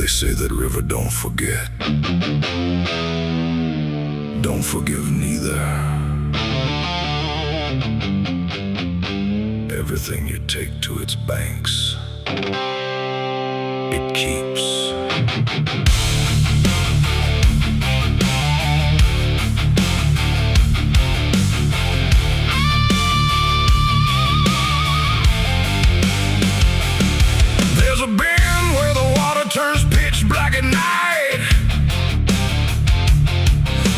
They say that river don't forget, don't forgive neither. Everything you take to its banks, it keeps. There's a bend where the water turns pitch black at night,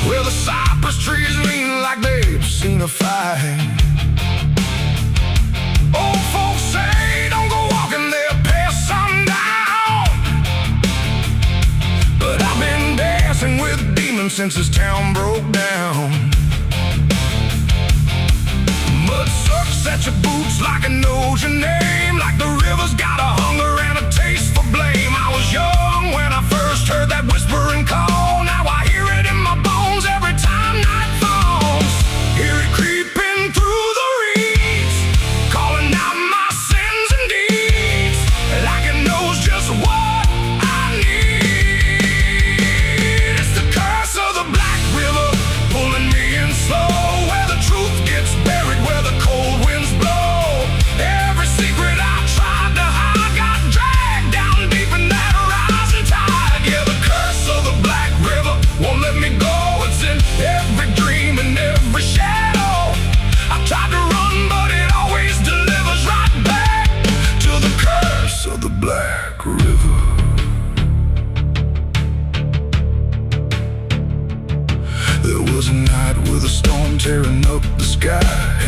where the cypress trees lean like they've seen a fight. Old folks say don't go walking there past sundown, but I've been dancing with demons since this town broke down. Mud sucks at your boots like it knows your name, like the river's got a hunger and a taste for blame. I was young when I first heard that whispering call. Now I hear it in my bones every time night falls. Hear it creeping through the reeds, calling out my sins and deeds, like it knows just what I need. It's the curse of the Black River, pulling me in slow, where the truth gets buried, where the cold winds blow. Every secret I tried to hide got dragged down deep in that rising tide. Yeah, the curse of the Black River won't let me go. It's in every dream and every shadow. I tried to run, but it always delivers right back to the curse of the Black River. There was a night with a storm tearing up the sky,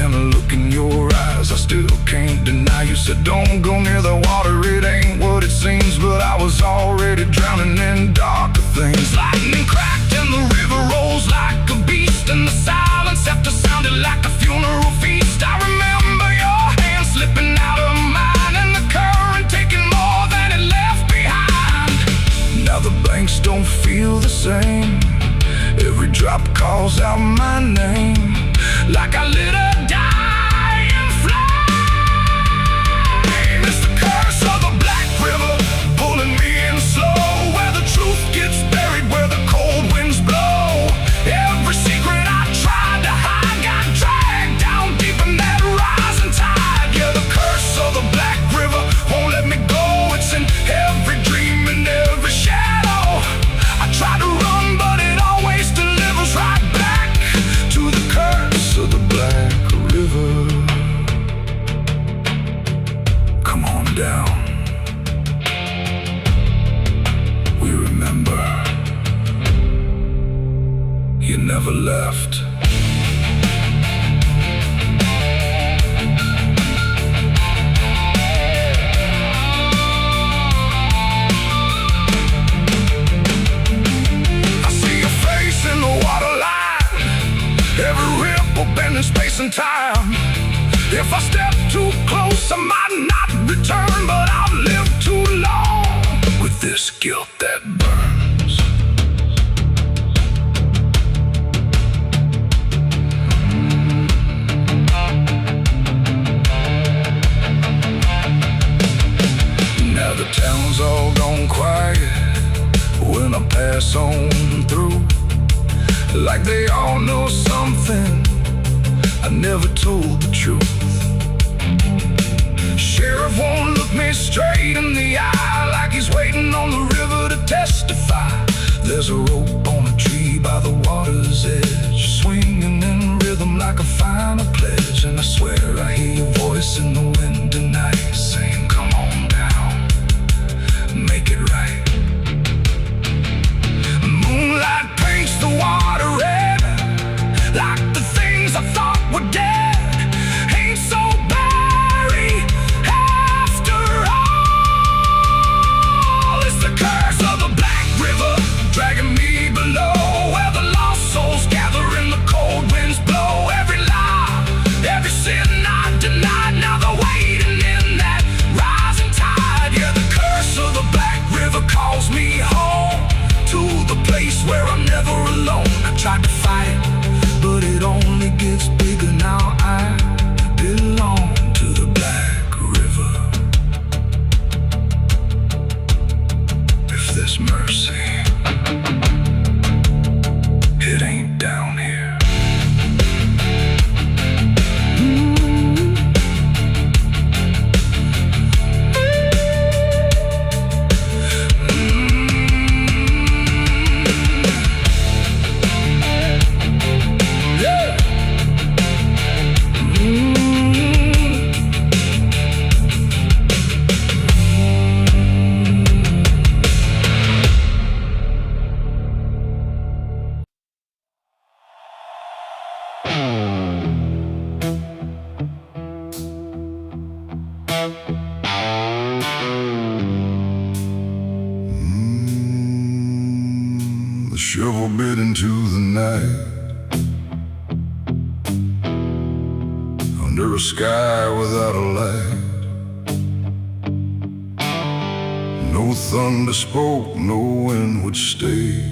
and a look in your eyes I still can't deny. You said don't go near the water, it ain't what it seems, but I was already drowning in darker things. Lightning cracked and the river rolls like a beast, and the silence after sounded like a funeral feast. I remember your hand slipping out of mine, and the current taking more than it left behind. Now the banks don't feel the same, every drop calls out my name, like I lit a dying flame. It's the curse of the Black River, pulling me in slow, where the truth gets buried, where the cold winds blow. Every secret I tried to hide got dragged down deep in that rising tide. Yeah, the curse of the Black River won't let me go. It's in every dream and every shadow. I try to run, but it always delivers right back to the curse of the Black River. Come on down, we remember you never left. I see your face in the waterline, every ripple bending space and time. If I step too close, I might not return, but I've lived too long with this guilt that burns. Now the town's all gone quiet when I pass on through, like they all know something I never told the truth. Sheriff won't look me straight in the eye, like he's waiting on the river to testify. There's a rope on a tree by the water's edge, swinging in rhythm like a final pledge. And I swear I hear your voice in the wind tonight, saying come on down, make it right. Moonlight paints the water red, like the things I thought were dead ain't so buried after all. It's the curse of the Black River, dragging me mercy. It ain't down here. The shovel bit into the night, under a sky without a light. No thunder spoke, no wind would stay,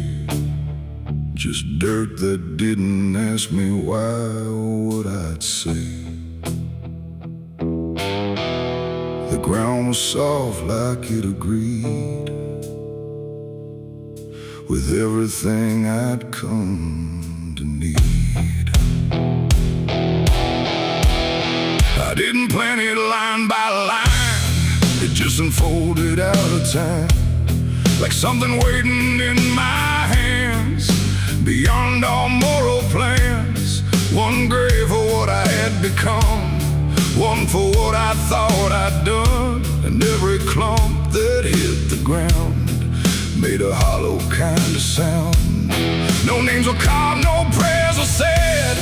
just dirt that didn't ask me why or what I'd say. The ground was soft like it agreed with everything I'd come to need. I didn't plan it line by line, it just unfolded out of time, like something waiting in my hands, beyond all moral plans. One grave for what I had become, one for what I thought I'd done, and every clump that hit the ground made a hollow kind of sound. No names were carved, no prayers were said,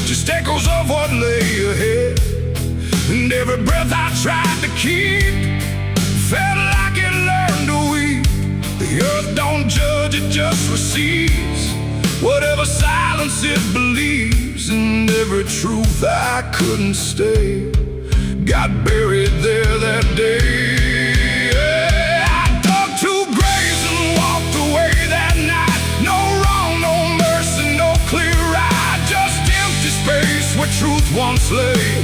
just echoes of what lay ahead. And every breath I tried to keep felt like it learned to weep. The earth don't judge, it just receives whatever silence it believes. And every truth I couldn't stay got buried there that day. Truth once lay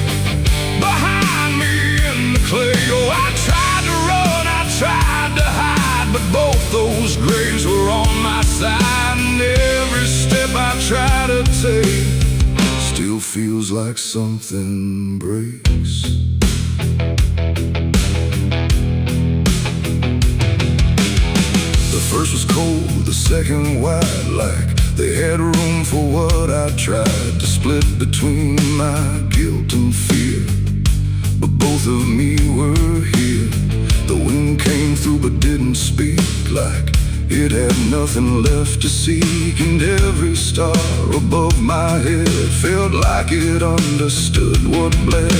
behind me in the clay. Oh, I tried to run, I tried to hide, but both those graves were on my side. And every step I try to take still feels like something breaks. The first was cold, the second wide, like they had room for what I tried to split between my guilt and fear. But both of me were here. The wind came through but didn't speak, like it had nothing left to seek. And every star above my head felt like it understood what bled.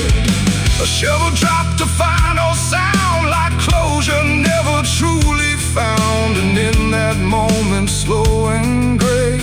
A shovel dropped a final sound, like closure never truly found. And in that moment, slow and gray,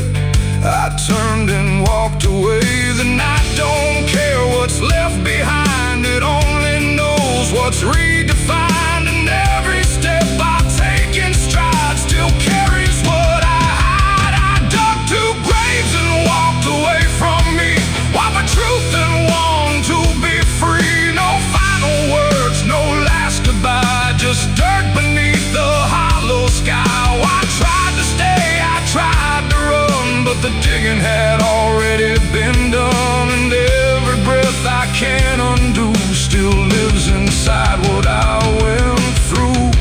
I turned and walked away. The night don't care what's left behind, it only knows what's redefined. And every step I take in stride still carries what I hide. I dug two graves and walked away from me, while my truth and longed to be free. No final words, no last goodbye, just dirt beneath the hollow sky. Oh, I tried to stay, I tried to run, but the digging had already been done. And every breath I can't undo still lives inside what I went through.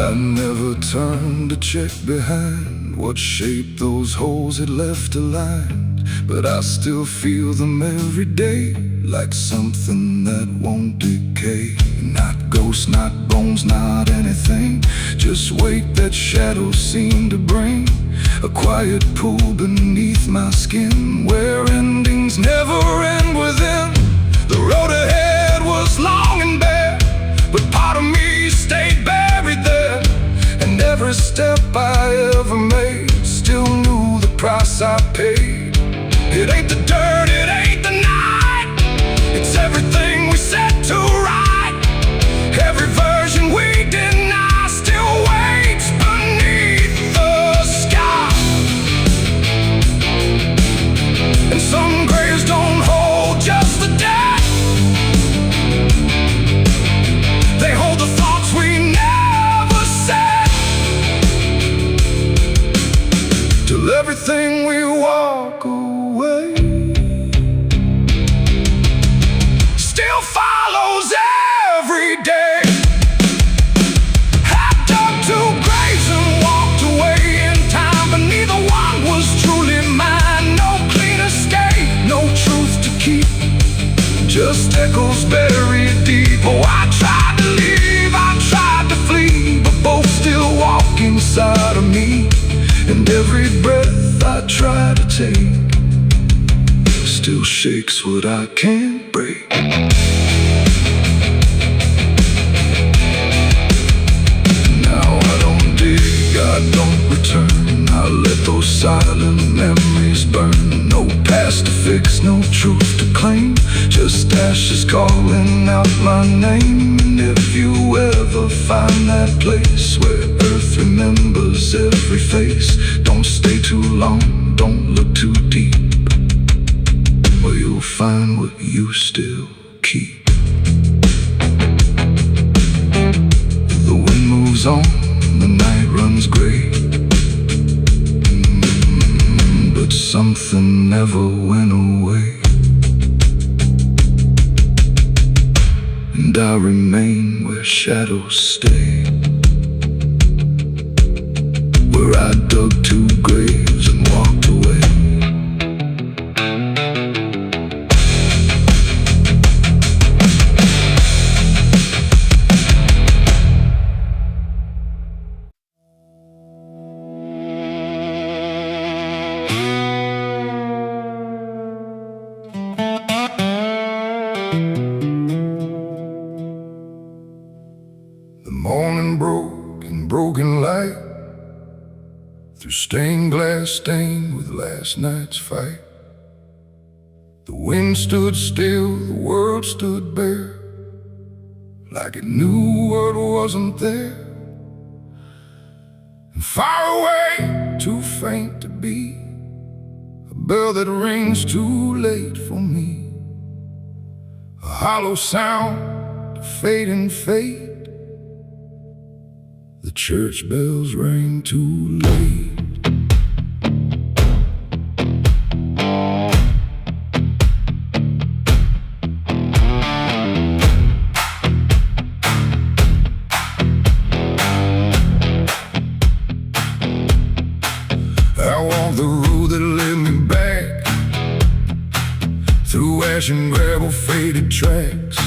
I never turned to check behind what shape those holes had left aligned, but I still feel them every day, like something that won't decay. Not ghosts, not bones, not anything, just weight that shadows seem to bring. A quiet pool beneath my skin, where endings never end within. The road ahead was long and bare, but part of me stayed buried there. And every step I ever made still knew the price I paid. It ain't the dirt, it ain't the night, it's everything we set to right. Every version we deny still waits beneath the sky. And some graves don't hold just the dead, just echoes buried deep. Oh, I tried to leave, I tried to flee, but both still walk inside of me. And every breath I try to take still shakes what I can't break. Now I don't dig, I don't return. I let those silent memories burn. No past to fix, no truth to claim, just ashes calling out my name. And if you ever find that place where earth remembers every face, don't stay too long, don't look too deep, or you'll find what you still keep. The wind moves on, the night runs gray, but something never went away. And I remain where shadows stay, where I dug 2 graves and walked away. The morning broke in broken light, through stained glass stained with last night's fight. The wind stood still, the world stood bare, like it knew what wasn't there. And far away, too faint to be a bell that rings too late for me, a hollow sound of fading fate. The church bells rang too late. I walked the road that led me back, through ash and gravel faded tracks,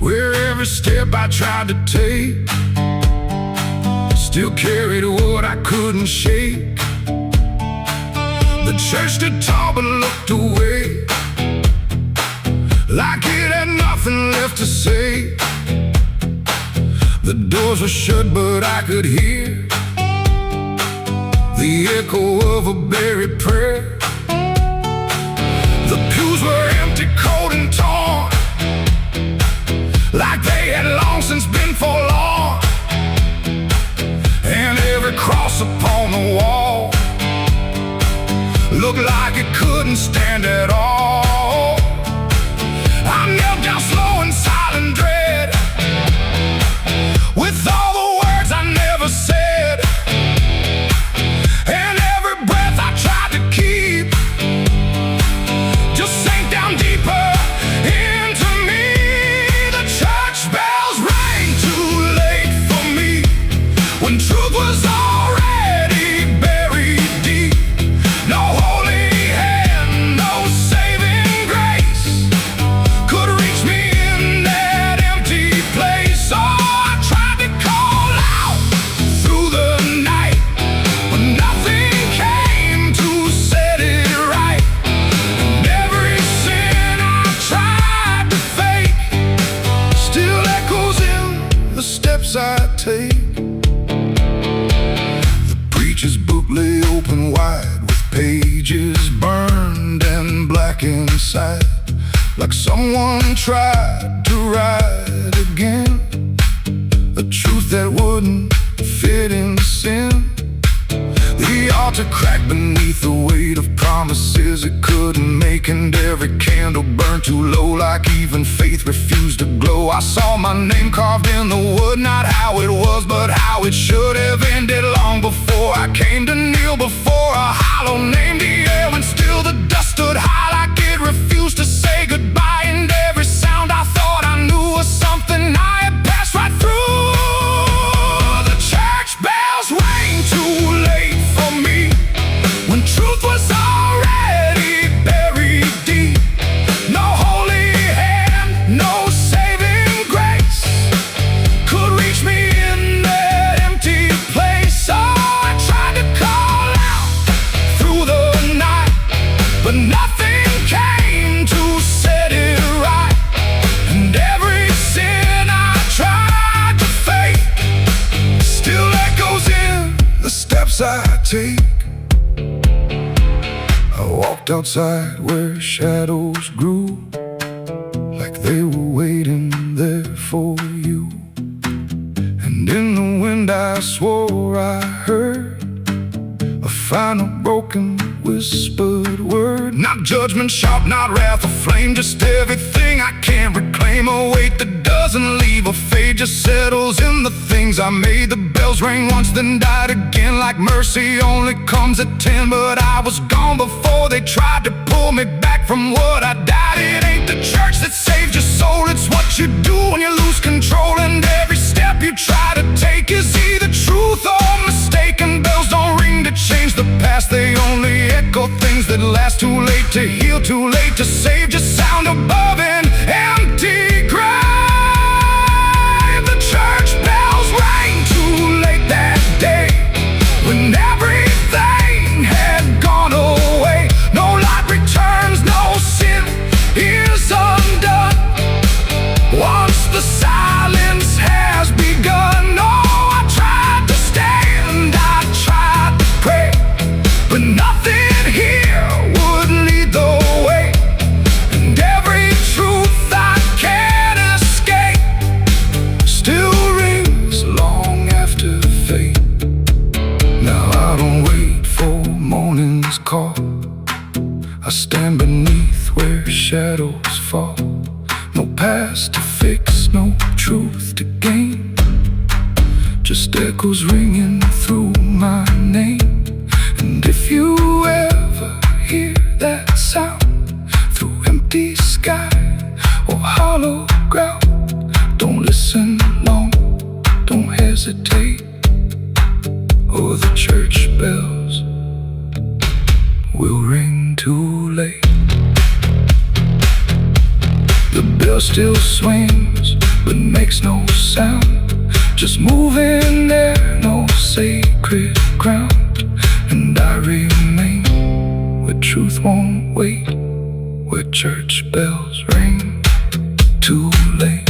where every step I tried to take still carried what I couldn't shake. The church stood tall but looked away, like it had nothing left to say. The doors were shut but I could hear the echo of a buried prayer. The pews were empty, cold and torn, like they had long since been forlorn. And every cross upon the wall looked like it couldn't stand at all. I knelt down slow in silent dread, with all the words I never said, and every breath I tried to keep just sank down deeper into me. The church bells rang too late for me, when truth was already buried deep. No holy hand, no saving grace could reach me in that empty place. Oh, I tried to call out through the night, but nothing came to set it right. And every sin I tried to fake still echoes in the steps I take. Preacher's book lay open wide, with pages burned and black inside, like someone tried to write again a truth that wouldn't fit in sin. The altar cracked beneath the weight of promises it couldn't make, and every candle burned too low, like even faith refused to glow. I saw my name carved in the wood, not how it was, but how it should have ended long before I came to kneel before a hollow name. The air, and still the dust stood high, like it refused to say goodbye. And every sound I thought I knew was something I had passed right through. The church bells rang too late for me, when truth was already buried deep. No steps I take. I walked outside where shadows grew, like they were waiting there for you. And in the wind I swore I heard a final broken whispered word. Not judgment sharp, not wrath or flame, just everything I can't reclaim. A weight that doesn't leave or fade, just settles in the things I made. The bells rang once then died again, like mercy only comes at 10. But I was gone before they tried to pull me back from what I died. It ain't the church that saved your soul, it's what you do when you lose control. And every step you try to take is either truth or mistaken. Bells don't ring to change the past, they only echo things that last. Too late to heal, too late to save, just sound above an empty grave. The church bells rang too late that day, when everything had gone away. No light returns, no sin is undone once the silence has begun. No, I tried to stand, I tried to pray, but nothing here would lead the way. And every truth I can't escape still rings long after fate. Now I don't wait for morning's call, I stand beneath where shadows fall. No past to fix, no truth to gain, just echoes ringing through my name. And if you ever hear that sound through empty sky or hollow ground, don't listen long, don't hesitate, or the church bells will ring too late. The bell still swings, but makes no sound, just moving there, no sacred ground. And I remain where truth won't wait, where church bells ring too late.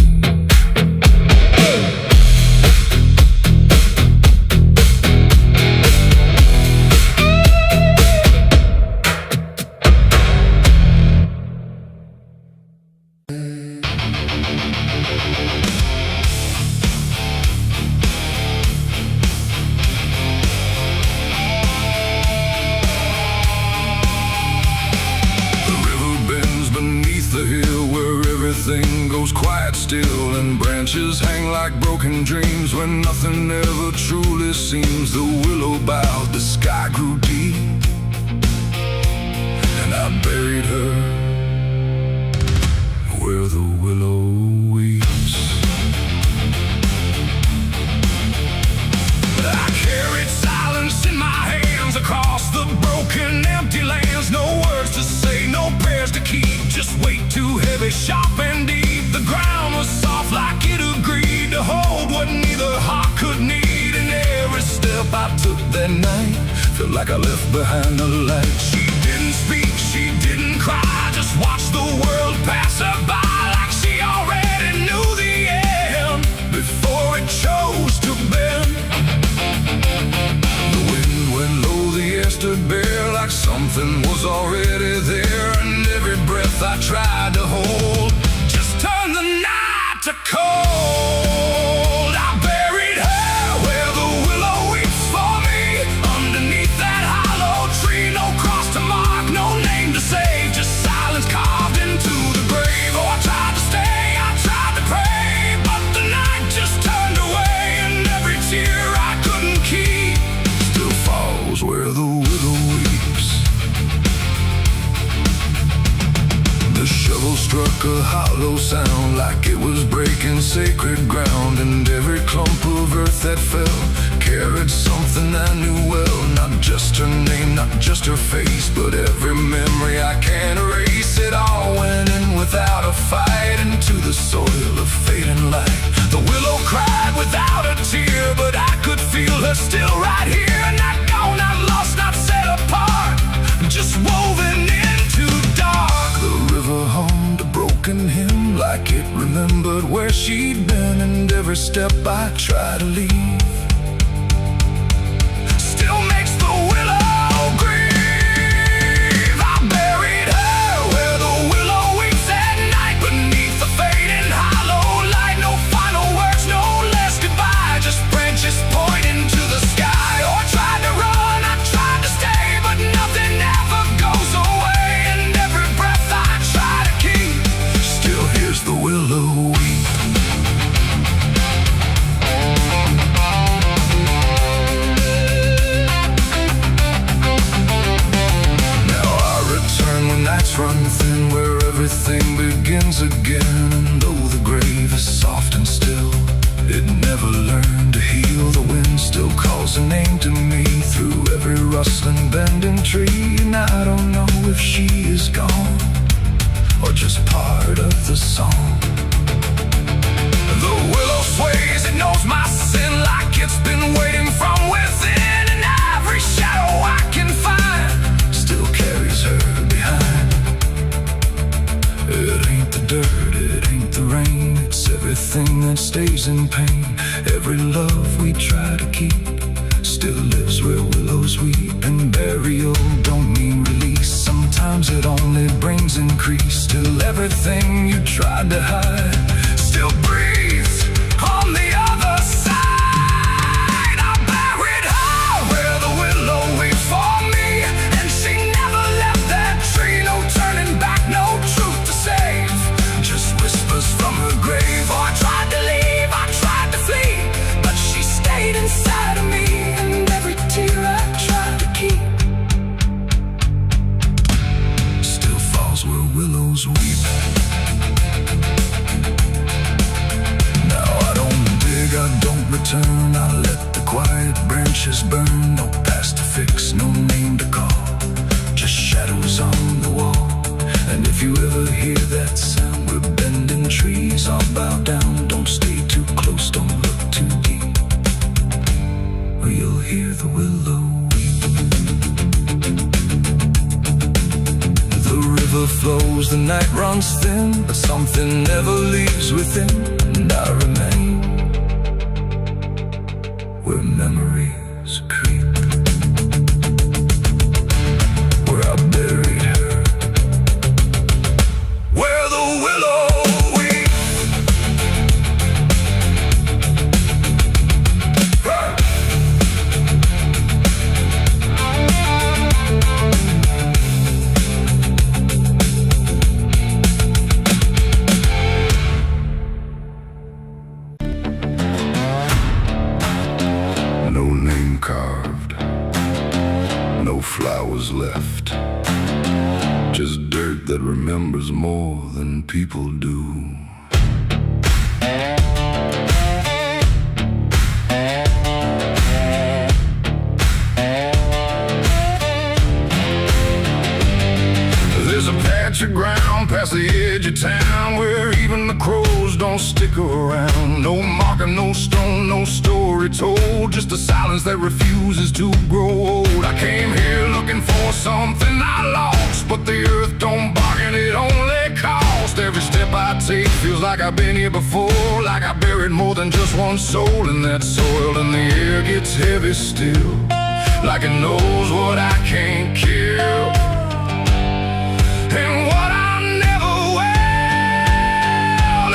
Everything goes quiet still, and branches hang like broken dreams when nothing ever truly seems. The willow bowed, the sky grew deep, and I buried her where the willow weeps. I carried silence in my hands across the broken empty lands. No words to say, no prayers to keep, just weight too heavy, sharp and deep. The ground was soft like it agreed to hold what neither heart could need. And every step I took that night felt like I left behind a light. She didn't speak, she didn't cry, just watched the world pass her by, like she already knew the end before it chose to bend. The wind went low, the air stood bare, like something was already there. And every breath I tried to hold just turned the night to cold. I buried her where the willow weeps for me, underneath that hollow tree. No cross to mark, no name to save, just silence carved into the grave. Oh, I tried to stay, I tried to pray, but the night just turned away. And every tear I couldn't keep still falls where the willow weeps. The shovel struck a hollow sound, like it was breaking sacred ground. And every clump of earth that fell carried something I knew well. Not just her name, not just her face, but every memory I can't erase. It all went in without a fight, into the soil of fading light. The willow cried without a tear, but I could feel her still right here. Not gone, not lost, not set apart, just woven into dark. The river hummed a broken hymn, like it remembered where she'd been. And every step I try to leave still makes bending tree, and I don't know if she is gone or just part of the song. The willow sways, it knows my sin like it's been waiting from within, and every shadow I can find still carries her behind. It ain't the dirt, it ain't the rain, it's everything that stays in pain. Every love we try to keep still lives where willows weep, and burial don't mean release. Sometimes it only brings increase. Still everything you tried to hide still breathes on the other side. I buried her where the willow waits for me, and she never left that tree. No turning back, no truth to save, just whispers from her grave. Oh, I tried to leave, I tried to flee, but she stayed inside of me, and every tear I tried to keep still falls where willows weep. Now I don't dig, I don't return, I let the quiet branches burn. No past to fix, no name to call, just shadows on the wall. And if you ever hear that sound, we're bending trees, I'll bow down. Don't stay too close, don't look too deep, or you'll hear the willow weep. The river flows, the night runs thin, but something never leaves within, and I remain where memories creep, where I buried her, where the willow weep. No name carved, no flowers left, just dirt that remembers more than people do. There's a patch of ground past the edge of town where even the crows don't stick around. No marker, no stone, no story told, just a silence that refuses to grow old. I came here looking for something I lost, but the earth don't bargain, it only cost. Every step I take feels like I've been here before, like I buried more than just one soul in that soil. And the air gets heavy still, like it knows what I can't kill, and what I never will.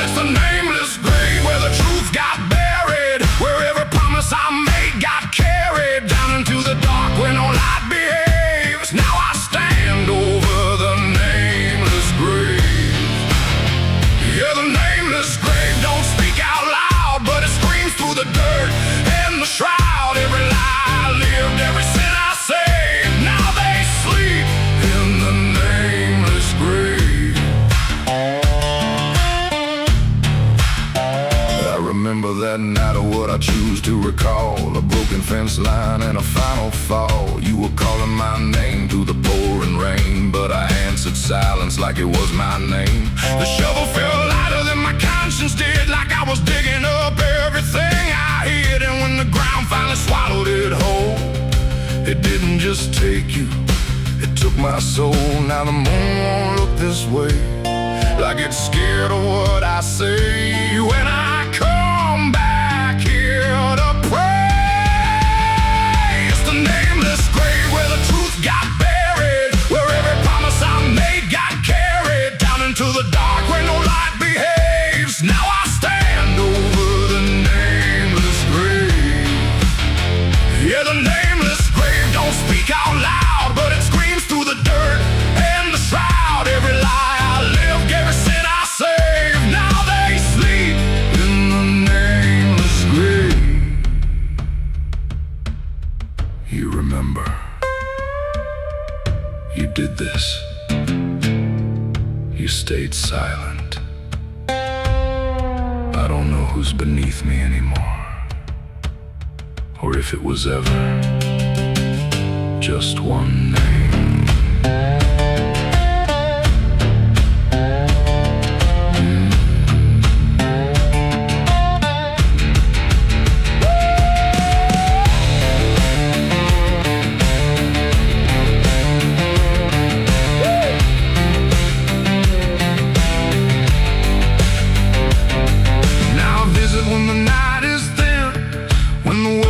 It's the nameless grave where the truth got buried, where every promise I made got carried down into the dark where no light behaves. Now I stand over the nameless grave. Yeah, the nameless grave don't speak out loud, but it screams through the dirt and the shroud. Every lie I lived, every sin I saved, now they sleep in the nameless grave. I remember that night of what I choose to recall, a broken fence line and a final fall. You were calling my name through the pouring rain, but I answered silence like it was my name. The shovel felt lighter than my conscience did, like I was digging up everything I hid. And when the ground finally swallowed it whole, it didn't just take you, it took my soul. Now the moon won't look this way, like it's scared of what I say when I come back here to pray. It's the nameless grave where the truth got buried, where every promise I made got carried down into the dark where no light behaves. Now I stand over the nameless grave. Yeah, the nameless grave don't speak out loud, but it screams through the dirt and the shroud. Every lie I lived, every sin I saved, now they sleep in the nameless grave. You remember, you did this. You stayed silent. I don't know who's beneath me anymore, or if it was ever. just one name.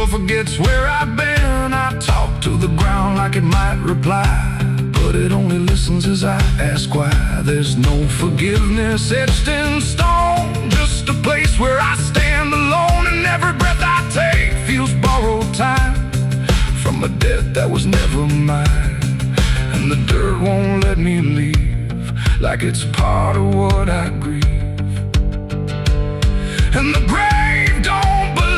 Forgets where I've been. I talk to the ground like it might reply, but it only listens as I ask why. There's no forgiveness etched in stone, just a place where I stand alone, and every breath I take feels borrowed time from a debt that was never mine. And the dirt won't let me leave, like it's part of what I grieve. And the grave don't believe.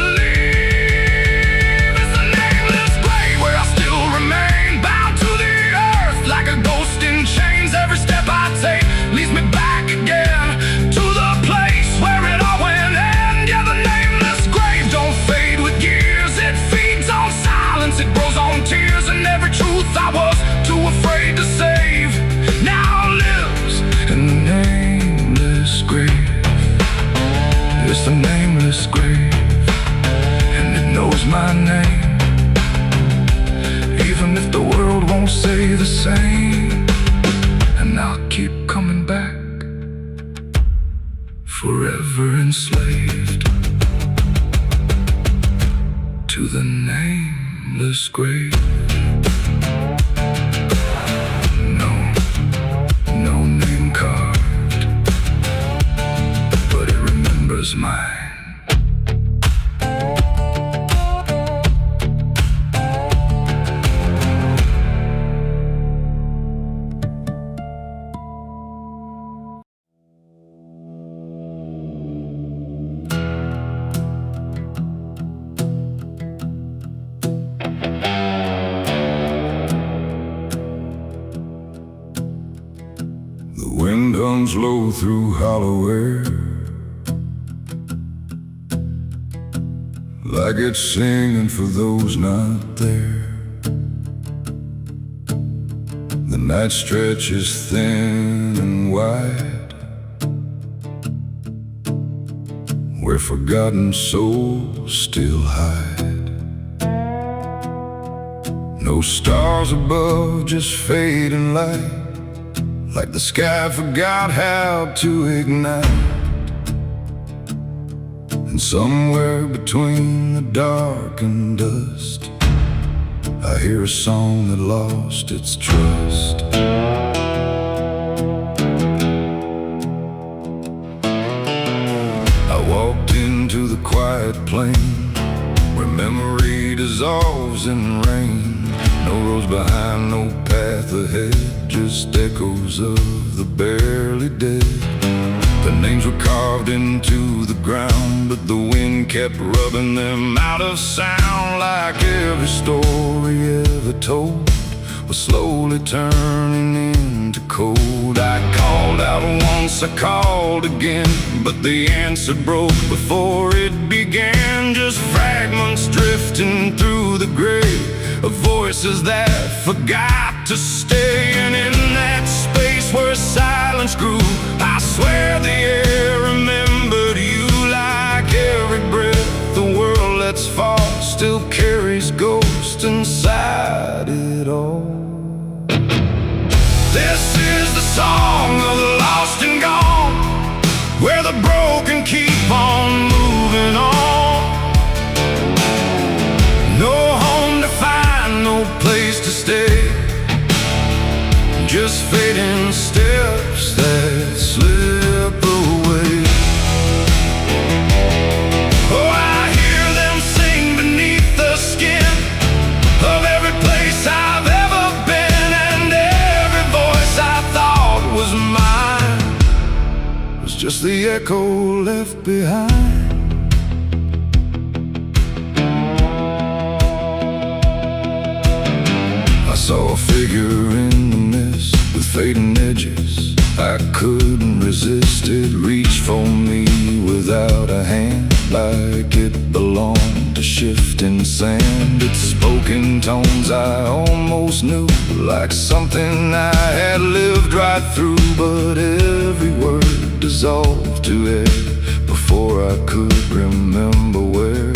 Leads me back again to the place where it all went end. Yeah, the nameless grave don't fade with years. It feeds on silence, it grows on tears, and every truth I was too afraid to save now lives in the nameless grave. It's the nameless grave, and it knows my name, even if the world won't say the same. And I'll keep coming back, forever enslaved to the nameless grave. No name carved, but it remembers mine. The wind hums low through hollow air, like it's singing for those not there. The night stretches thin and wide, where forgotten souls still hide. No stars above, just fading light, like the sky forgot how to ignite. And somewhere between the dark and dust, I hear a song that lost its trust. I walked into the quiet plain, where memory dissolves in rain. No roads behind, no path ahead, just echoes of the barely dead. The names were carved into the ground, but the wind kept rubbing them out of sound. Like every story ever told was slowly turning into cold. I called out once, I called again, but the answer broke before it began. Just fragments drifting through the grave of voices that forgot to stay. And in that space where silence grew, I swear the air remembered you. Like every breath the world lets fall still carries ghosts inside it all. This is the song of the lost and gone, where the broken keep on moving on. No home to find, no place to stay, just fading steps that slip away. Oh, I hear them sing beneath the skin of every place I've ever been, and every voice I thought was mine was just the echo left behind. Saw a figure in the mist with fading edges. I couldn't resist it, reached for me without a hand, like it belonged a shifting sand. It spoke in tones I almost knew, like something I had lived right through. But every word dissolved to air before I could remember where.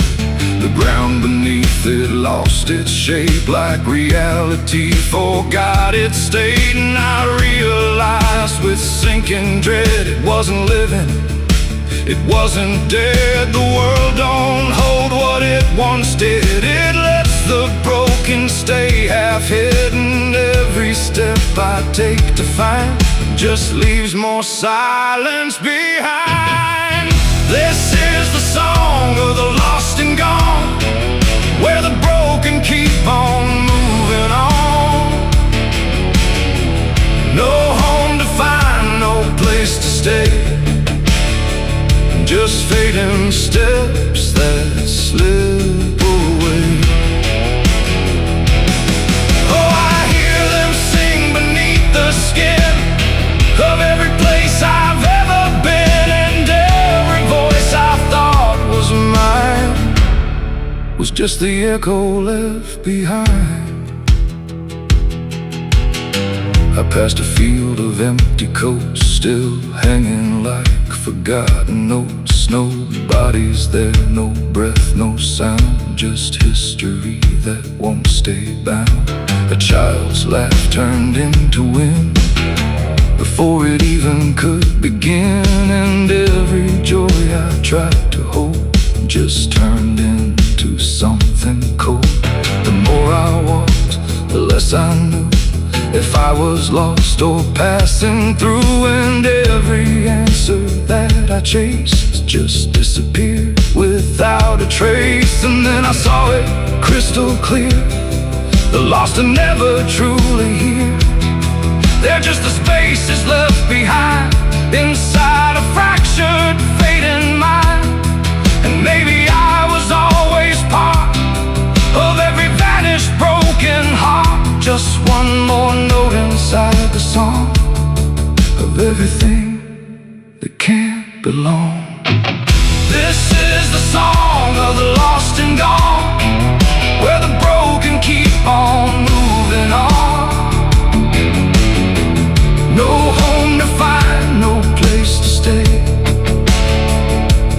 The ground beneath it lost its shape, like reality forgot its state. And I realized with sinking dread, it wasn't living, it wasn't dead. The world don't hold what it once did. It lets the broken stay half hidden. Every step I take to find just leaves more silence behind. This is the song of the lost and gone, where the broken keep on moving on. No home to find, no place to stay, just fading steps that slip away. Oh, I hear them sing beneath the skin of every place I've ever been, and every voice I thought was mine was just the echo left behind. I passed a field of empty coats, still hanging like forgotten notes. No bodies there, no breath, no sound, just history that won't stay bound. A child's laugh turned into wind before it even could begin, and every joy I tried to hold just turned into something cold. The more I walked, the less I knew if I was lost or passing through, and every answer that I chased just disappeared without a trace. And then I saw it crystal clear, the lost are never truly here. They're just the spaces left behind inside a fractured, fading mind. And maybe I was always part of every vanished, broken heart, just one more note inside the song of everything that can't belong. This is the song of the lost and gone, where the broken keep on moving on. No home to find, no place to stay,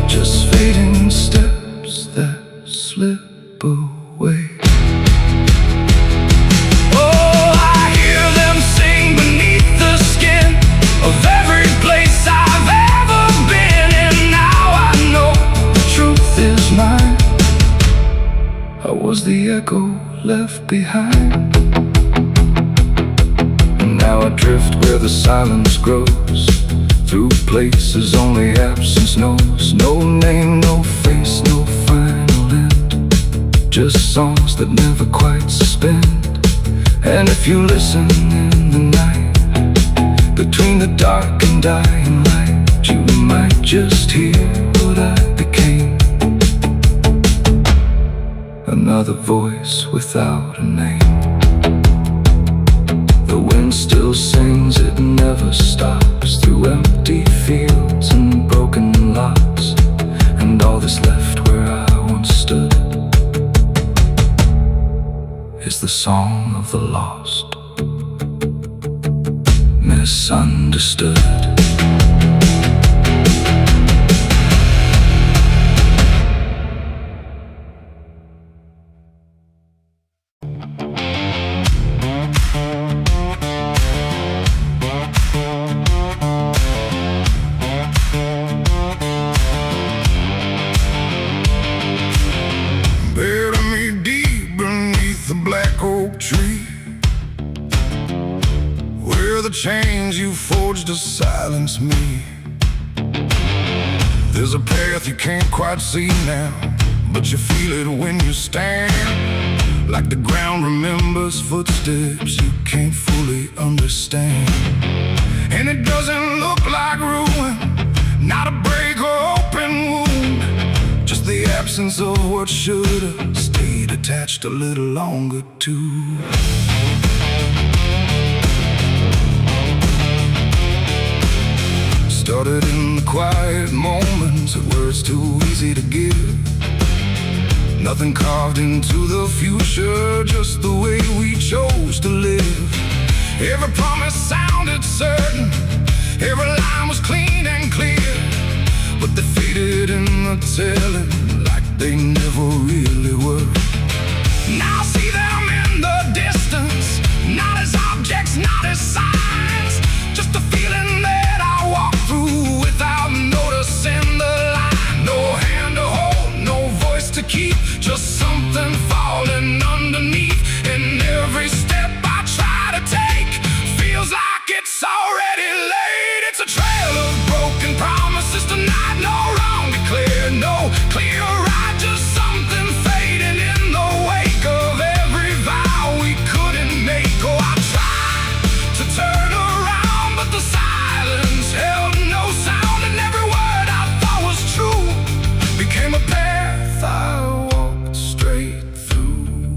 just fading steps that slip away. Was the echo left behind, and now I drift where the silence grows, through places only absence knows. No name, no face, no final end, just songs that never quite suspend. And if you listen in the night, between the dark and dying light, you might just hear what I became, another voice without a name. The wind still sings, it never stops, through empty fields and broken lots, and all that's left where I once stood is the song of the lost, misunderstood. Chains you forged to silence me. There's a path you can't quite see now, but you feel it when you stand, like the ground remembers footsteps you can't fully understand. And it doesn't look like ruin, not a break or open wound, just the absence of what should've stayed attached a little longer too. Started in the quiet moments where it's too easy to give. Nothing carved into the future, just the way we chose to live. Every promise sounded certain, every line was clean and clear, but they faded in the telling like they never really were. Now I see them in the distance, not as objects, not as signs, just a feeling that I walk through without noticing the line. No hand to hold, no voice to keep, just something falling underneath. And every step I try to take feels like it's already late. It's a trail of broken promises tonight, no wrong declared, no clear right, just something fading in the wake of every vow we couldn't make. Oh, I tried to turn around, but the silence held no sound, and every word I thought was true became a path I walked straight through.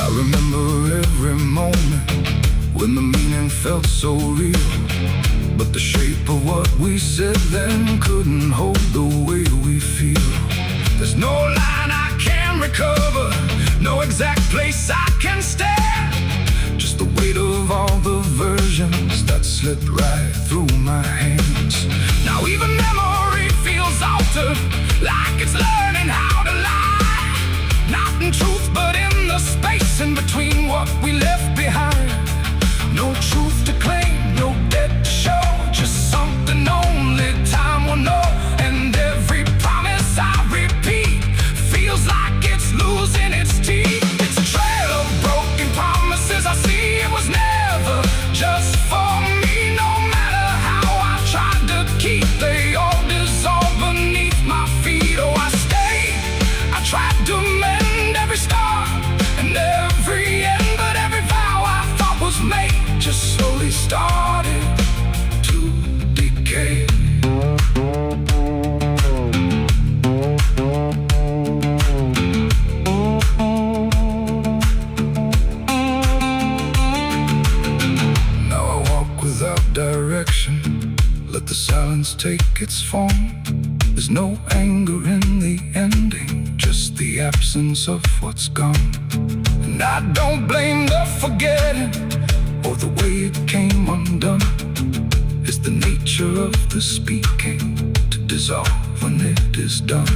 I remember every moment when the meaning felt so real, but the shape of what we said then couldn't hold the way we feel. There's no line I can recover, no exact place I can stand, just the weight of all the versions that slipped right through my hands. Now even memory feels altered, like it's learning how to lie, not in truth but in the space in between what we left behind. No truth to claim, no debt to show, just something only time will know. And every promise I repeat feels like it's losing its teeth. It's a trail of broken promises I see. It was never just for me, no matter how I tried to keep, they all dissolve beneath my feet. Oh, I stayed, I tried to mend every star and every end, but every vow I thought was made just slowly started to decay. Now I walk without direction, let the silence take its form. There's no anger in the ending, just the absence of what's gone. And I don't blame the forgetting or the way it came undone. It's the nature of the speaking to dissolve when it is done.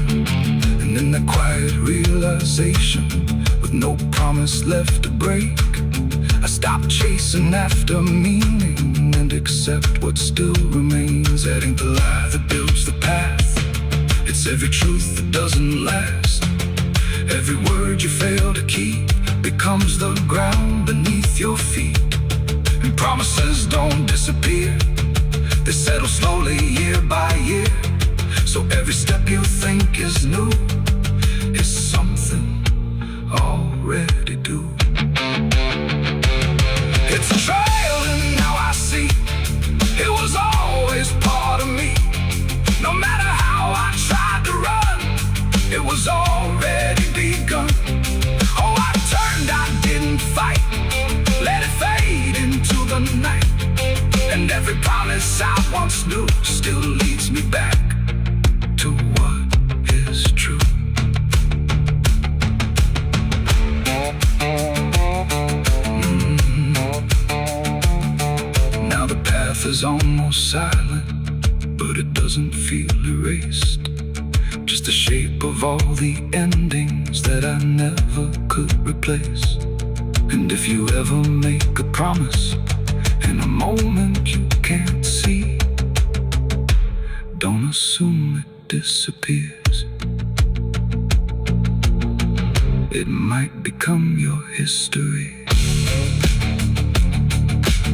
And in the quiet realization, with no promise left to break, I stop chasing after meaning and accept what still remains. That ain't the lie that builds the path, it's every truth that doesn't last. Every word you fail to keep becomes the ground beneath your feet. And promises don't disappear, they settle slowly year by year. So every step you think is new is something already due. It's a trail and now I see it was always part of me. No matter how I tried to run, it was already begun. Oh, I turned, I didn't fight, let it fade into the night. And every promise I once knew still leads me back to what is true. Now the path is almost silent, but it doesn't feel erased. Just the shape of all the endings that I never could replace. And if you ever make a promise in a moment you can't see, don't assume it disappears. It might become your history.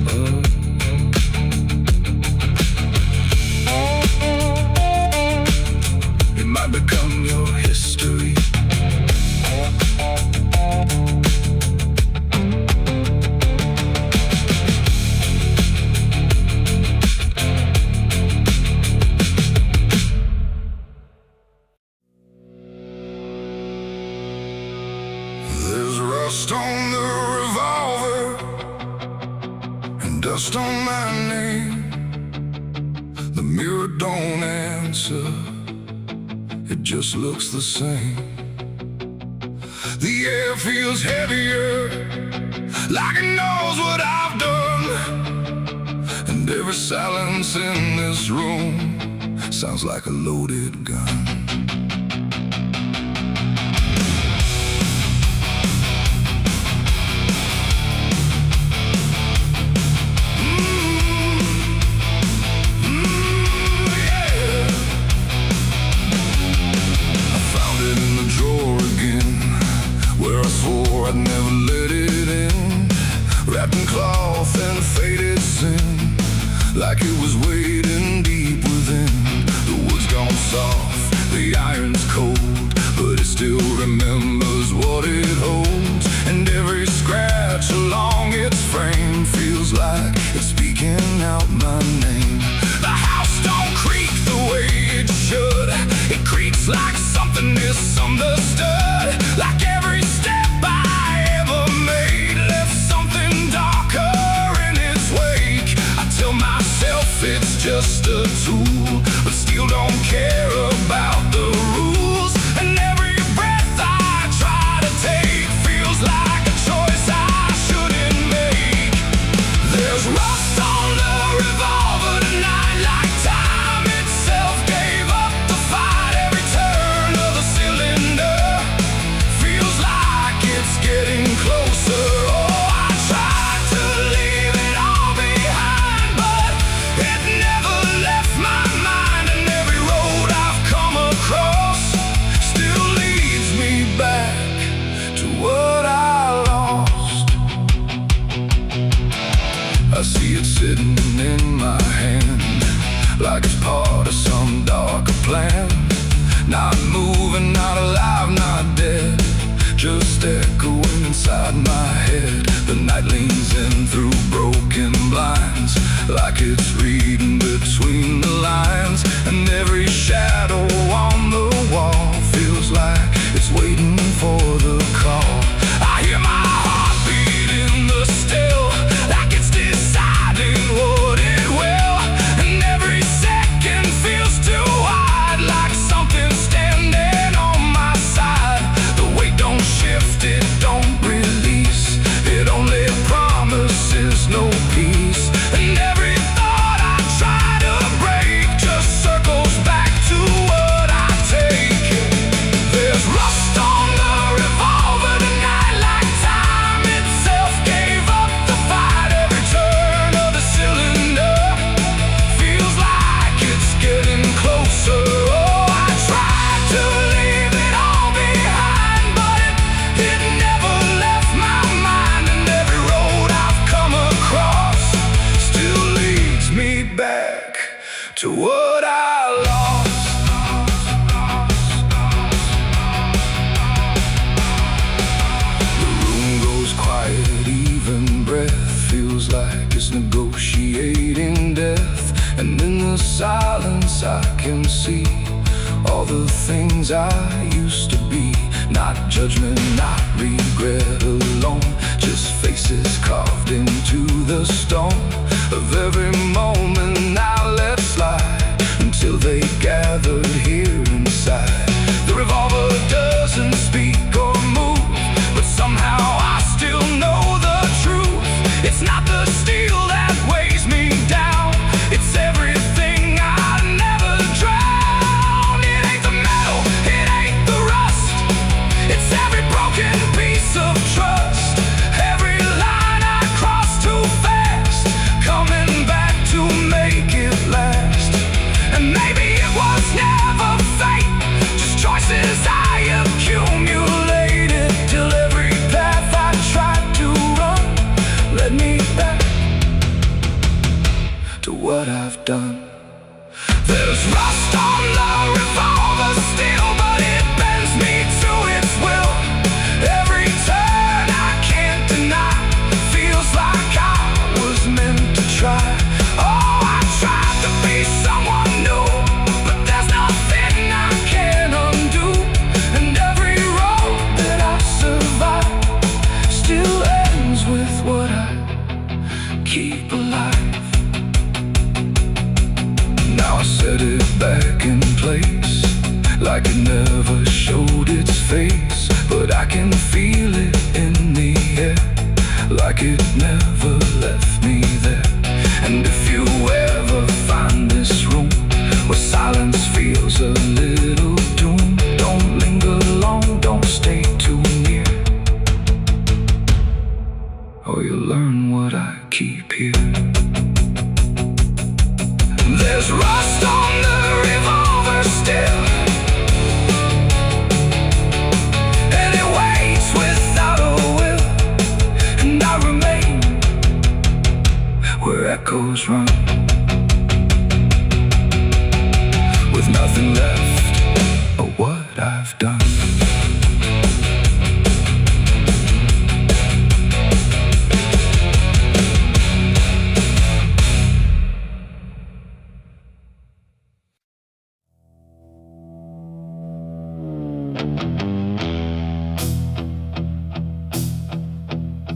Oh. It might become your history. Dust on the revolver and dust on my name. The mirror don't answer, it just looks the same. The air feels heavier, like it knows what I've done. And every silence in this room sounds like a loaded gun. I'd never let it in, wrapped in cloth and faded sin, like it was waiting deep within. The wood's gone soft, the iron's cold, but it still remembers what it holds. And every scratch along its frame feels like it's speaking out my name. The house don't creak the way it should, it creaks like something misunderstood. Like every step it's just a tool, but still don't care about the rules. And every breath I try to take feels like a choice I shouldn't make. There's rust on the revolver tonight, like time itself gave up the fight. Every turn of the cylinder feels like it's getting closer. Oh, I tried to leave it all behind, but it never left my mind. And every road I've come across still leads me back to what I lost. I see it sitting in my hand, like it's part of some darker plan. Not moving, not alive, not dead, just echoing inside my head. The night leans in through broken blinds, like it's reading between the lines. And every shadow on the wall feels like it's waiting for the call. I hear my heartbeat in the still, like it's deciding what it will. And every second feels too wide, like something's standing on my side. The weight don't shift, it don't release, it only promises no peace. And every thought I try to break just circles back to what I take. There's rust on the revolver tonight, like time itself gave up the fight. Every turn of the cylinder feels like it's getting closer. Oh, I tried to leave it all behind, but it never left my mind. And every road I've come across still leads me back to what I lost. The room goes quiet, even breath feels like it's negotiating death. And in the silence I can see all the things I used to be. Not judgment, not regret alone, just faces carved into the stone of every moment I let slide, until they gathered here inside. The revolver doesn't speak or move, but somehow I still know the truth. It's not the steel that weighs me down, it's everything I never drown. It ain't the metal, it ain't the rust, it's every broken piece of trust. Every line I cross too fast, coming back to make it last. And maybe it was never fate, just choices I accumulated, till every path I tried to run led me back to what I've done. There's rust on the revolver still, but it bends me to its will. Every turn I can't deny feels like I was meant to try. Oh, I tried to be someone new, but there's nothing I can undo. And every road that I survive still ends with what I keep alive. Now I set it back in place, like it never showed its face. But I can feel it in the air, like it never left me there. And if you ever find this room where silence feels a little doom, don't linger long, don't stay too near, or you'll learn what I keep here. There's rust on the revolver still, and it waits without a will. And I remain where echoes run, with nothing left of what I've done.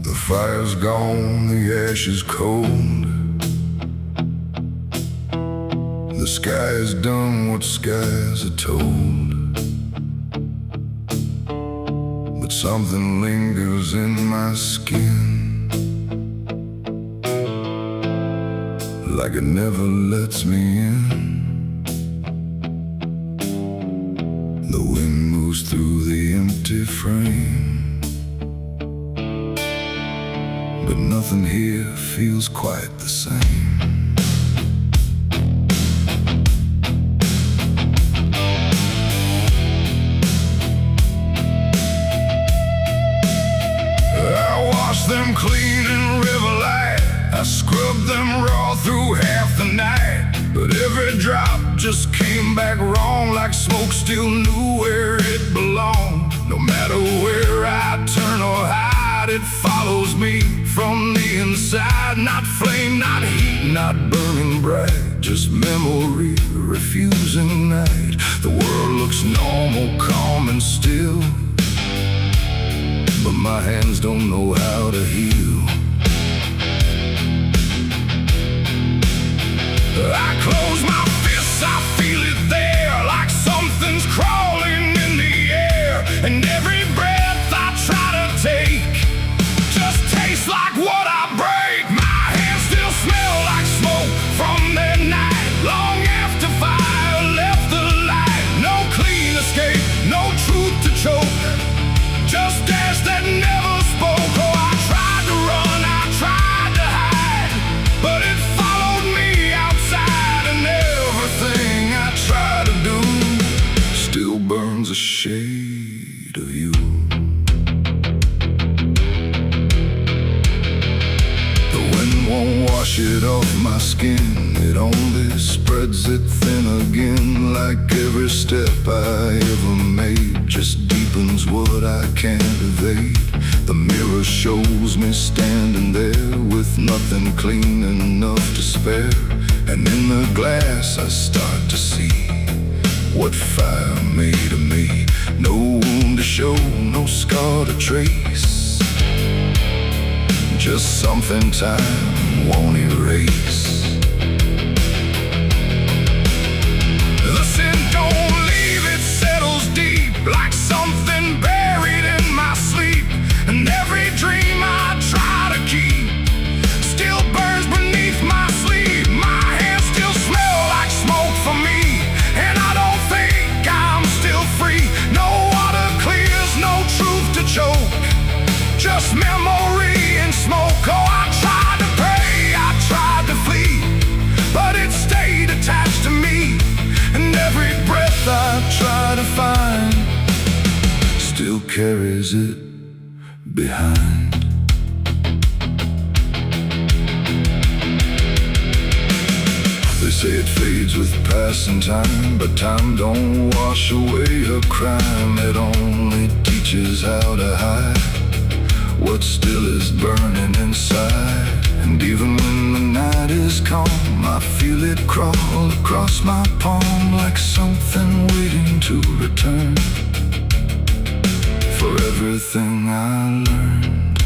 The fire's gone, the ash is cold. The sky has done what skies are told. But something lingers in my skin, like it never lets me in. The wind moves through the empty frame, but nothing here feels quite the same. I washed them clean in river light, I scrubbed them raw through half the night. But every drop just came back wrong, like smoke still knew where it belonged. No matter where I turn or hide, it follows me from the inside. Not flame, not heat, not burning bright, just memory refusing night. The world looks normal, calm and still, but my hands don't know how to heal. I close my fists, I feel it there, like something's crawling in the air. And every breath I try to take just tastes like what I break. My hands still smell like smoke from their night, long after fire left the light. No clean escape, no truth to choke, just ash that never spoke. Oh, I tried to run, I tried to hide, but it followed me outside. And everything I try to do still burns a shade of you. The wind won't wash it off my skin, it only spreads it thin again. Like every step I ever made just deepens what I can't evade. The mirror shows me standing there with nothing clean enough to spare. And in the glass I start to see what fire made of me. No wound to show, no scar to trace, just something time won't erase. The sin don't leave, it settles deep, like something buried in my sleep. And every dream I try to keep still burns beneath my sleeve. My hands still smell like smoke for me, and I don't think I'm still free. No water clears, no truth to choke, just memory and smoke. Oh, I tried to pray, I tried to flee, but it stayed attached to me. And every breath I try to find still carries it behind. They say it fades with passing time, but time don't wash away a crime. It only teaches how to hide what still is burning inside. And even when the night is calm, I feel it crawl across my palm, like something waiting to return for everything I learned.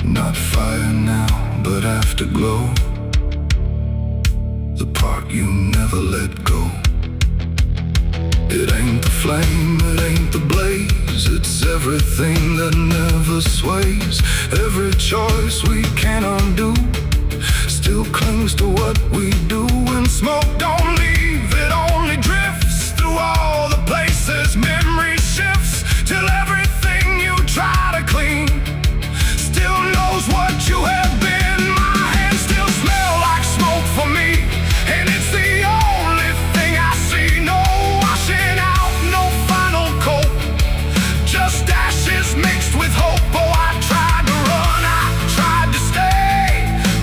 Not fire now, but afterglow, the part you never let go. It ain't the flame, it ain't the blaze, it's everything that never sways. Every choice we can't undo still clings to what we do. When smoke don't leave, it only drifts through all the places memory shifts, till everything you try to clean still knows what you have been. My hands still smell like smoke for me, and it's the only thing I see. No washing out, no final coat, just ashes mixed with hope. Oh, I tried to run, I tried to stay,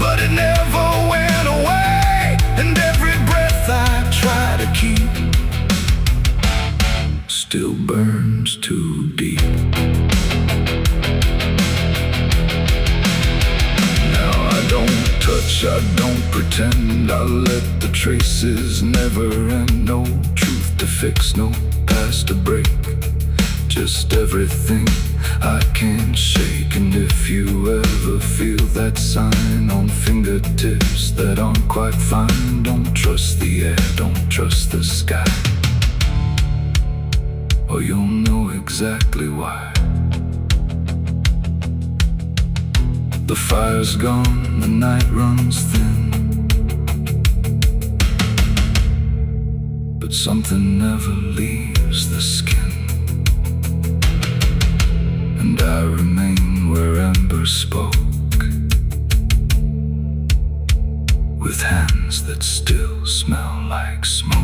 but it never went away. And every breath I try to keep still burns too deep. Now I don't touch, I don't pretend, I let the traces never end. No truth to fix, no past to break, just everything I can't shake. And if you ever feel that sign on fingertips that aren't quite fine, don't trust the air, don't trust the sky, or you'll know exactly why. The fire's gone, the night runs thin, but something never leaves the skin. And I remain where ember spoke, with hands that still smell like smoke.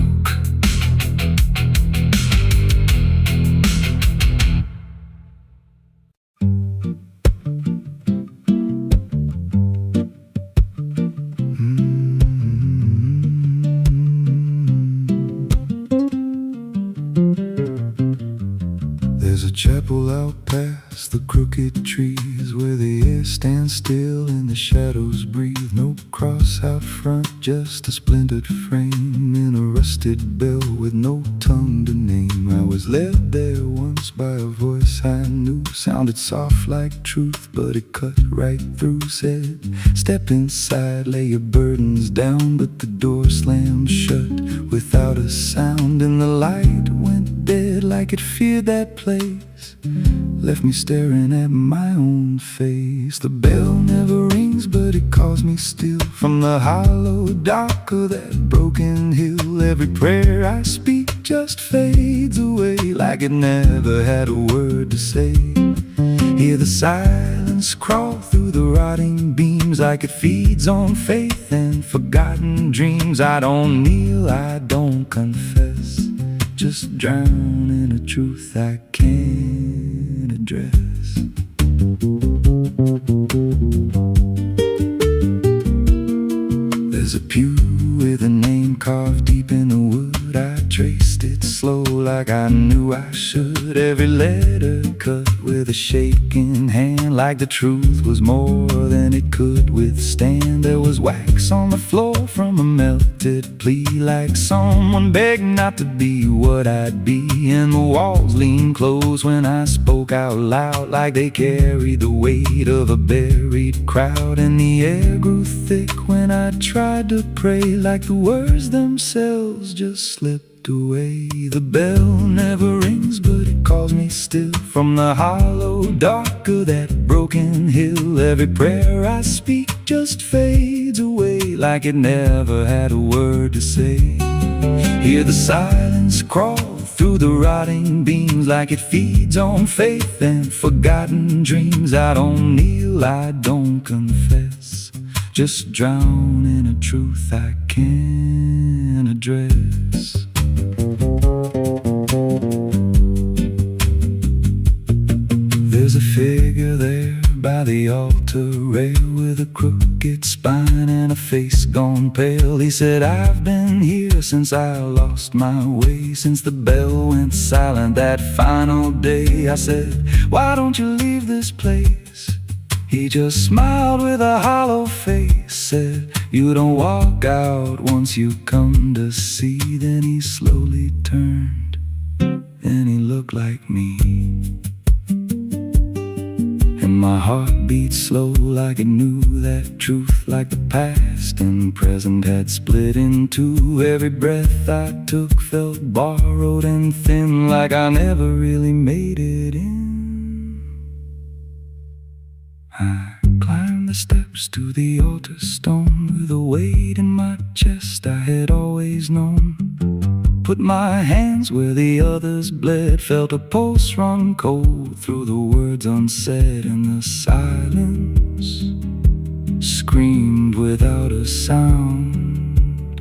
There's a chapel out past the crooked trees, where the air stands still and the shadows breathe. No cross out front, just a splintered frame in a rusted bell with no tongue to name. I was led there once by a voice I knew, sounded soft like truth, but it cut right through. Said, step inside, lay your burdens down, but the door slammed shut without a sound. And the light went dead like it feared that place, left me staring at my own face. The bell never rings, but it calls me still from the hollow dark of that broken hill. Every prayer I speak just fades away, like it never had a word to say. Hear the silence crawl through the rotting beams, like it feeds on faith and forgotten dreams. I don't kneel, I don't confess, just drown in a truth I can't address. There's a pew with a name carved deep in the wood. I traced it slow like I knew I should. Every letter cut with a shaking hand, like the truth was more than it could withstand. There was wax on the floor from a melted plea, like someone begged not to be what I'd be. And the walls leaned close when I spoke out loud, like they carried the weight of a buried crowd. And the air grew thick when I tried to pray, like the words themselves just slipped away. The bell never rings, but it calls me still from the hollow dark of that broken hill. Every prayer I speak just fades away, like it never had a word to say. Hear the silence crawl through the rotting beams, like it feeds on faith and forgotten dreams. I don't kneel, I don't confess, just drown in a truth I can't address. There's a figure there by the altar rail, with a crooked spine and a face gone pale. He said, I've been here since I lost my way, since the bell went silent that final day. I said, why don't you leave this place? He just smiled with a hollow face, said, you don't walk out once you come to see. Then he slowly turned, and he looked like me. And my heart beat slow like it knew that truth, like the past and present had split in two. Every breath I took felt borrowed and thin, like I never really made it in. I climbed the steps to the altar stone with a weight in my chest I had always known. Put my hands where the others bled, felt a pulse run cold through the words unsaid, and the silence screamed without a sound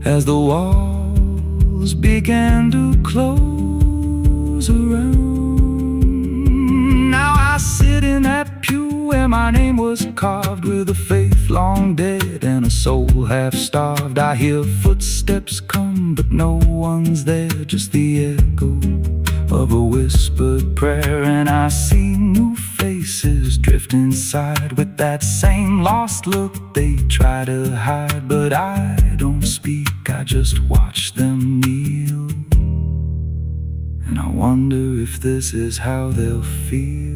as the walls began to close around. Now I sit in that pew where my name was carved, with a faith long dead and a soul half starved. I hear footsteps come, but no one's there, just the echo of a whispered prayer. And I see new faces drift inside with that same lost look they try to hide. But I don't speak, I just watch them kneel, and I wonder if this is how they'll feel.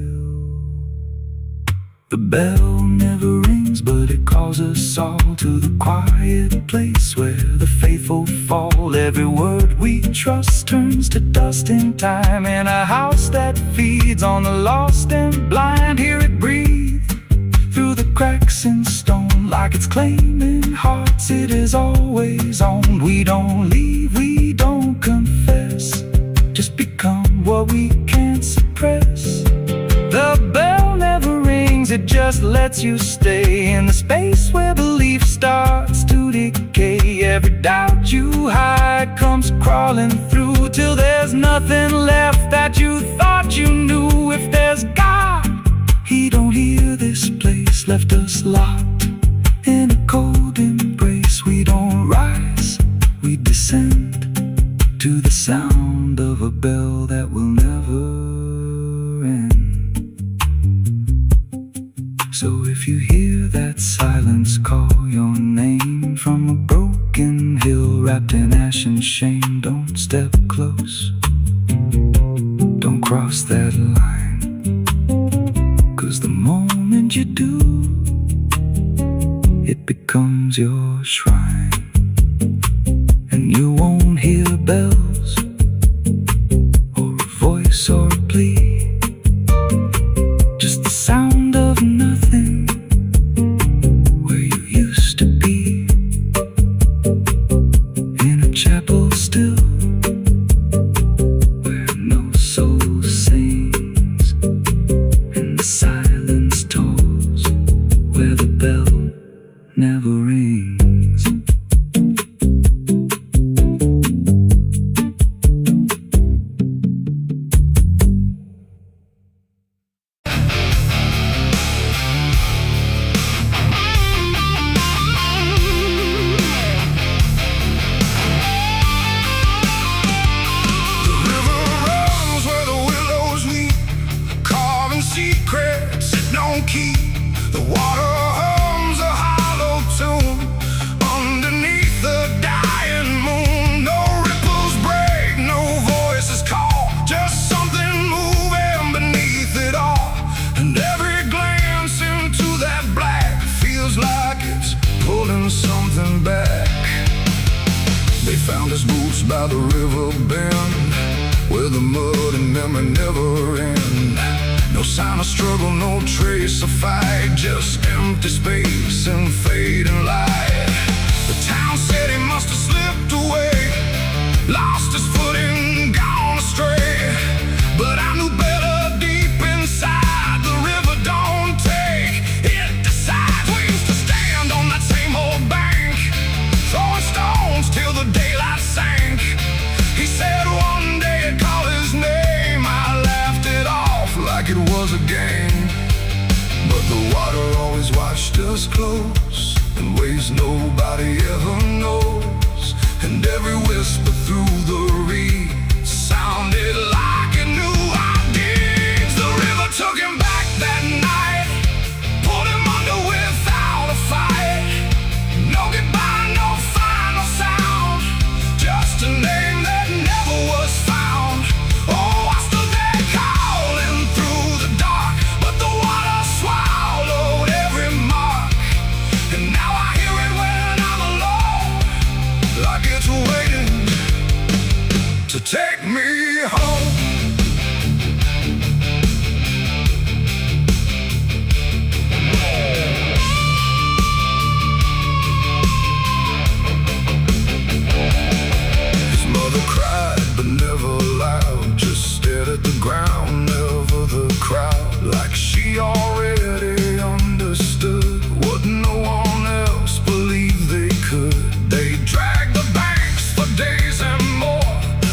The bell never rings, but it calls us all to the quiet place where the faithful fall. Every word we trust turns to dust in time, in a house that feeds on the lost and blind. Hear it breathe through the cracks in stone, like it's claiming hearts it is always on. We don't leave, we don't confess, just become what we can't suppress. The bell never rings, it just lets you stay in the space where belief starts to decay. Every doubt you hide comes crawling through, till there's nothing left that you thought you knew. If there's God, He don't hear this place, left us locked in a cold embrace. We don't rise, we descend to the sound of a bell that will never end. So if you hear that silence call your name from a broken hill wrapped in ash and shame, don't step close, don't cross that line, 'cause the moment you do, it becomes your shrine. And you won't hear bells or a voice or a plea, just the sound of nothing where you used to be, in a chapel still where no soul sings, and the silence tolls where the bell never rings. Secrets it don't keep. The water hums a hollow tune underneath the dying moon. No ripples break, no voices call, just something moving beneath it all. And every glance into that black feels like it's pulling something back. They found his boots by the river bend, where the mud and memory never end. No sign of struggle, no trace of fight, just empty space and fading light. The town said he must have slipped away, lost his footing, gone astray. But I knew better deep inside, the river don't take, it decides. We used to stand on that same old bank, throwing stones till the daylight sank. He said one day I'd call his name, I laughed it off like it was a game. But the water always watched us close, in ways nobody ever knows. And every whisper through the reeds sounded like it knew our deeds. The river took him back that night, pulled him under without a fight. No goodbye, no final sound, just a name that never was found. Oh, I stood there calling through the dark, but the water take me home. His mother cried but never loud, just stared at the ground, never the crowd, like she already understood what no one else believed they could. They dragged the banks for days and more,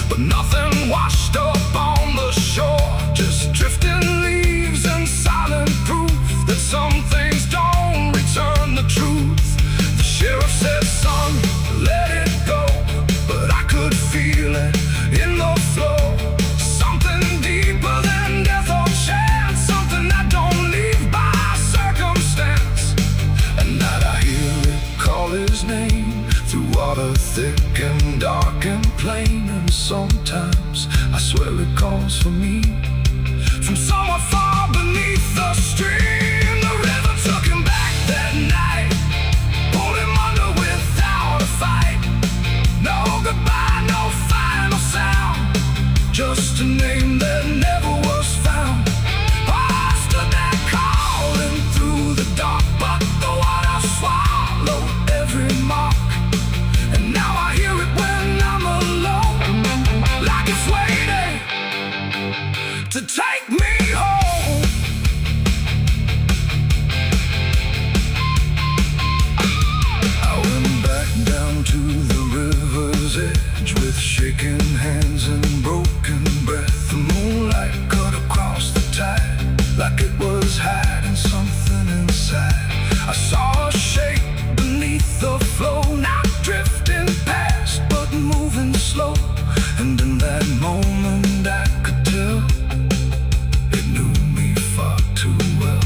but nothing washed up on the shore, just drifting leaves and silent proof that some things don't return the truth. The sheriff said, son, let it go, but I could feel it in the flow. Something deeper than death or chance, something that don't leave by circumstance. And that I hear it call his name through water thick and dark and plain. And sometimes I swear it calls for me from somewhere far beneath the stream. The river took him back that night, pulled him under without a fight. No goodbye, no final sound, just a name that never was found. I stood there calling through the dark, but the water swallowed every mark. And now I hear it when I'm alone, like it's waiting to take me home. I went back down to the river's edge with shaking hands and broken breath. The moonlight cut across the tide like it was hiding something inside. I saw a shape beneath the flow, not drifting past but moving slow. And in that moment I could tell it knew me far too well.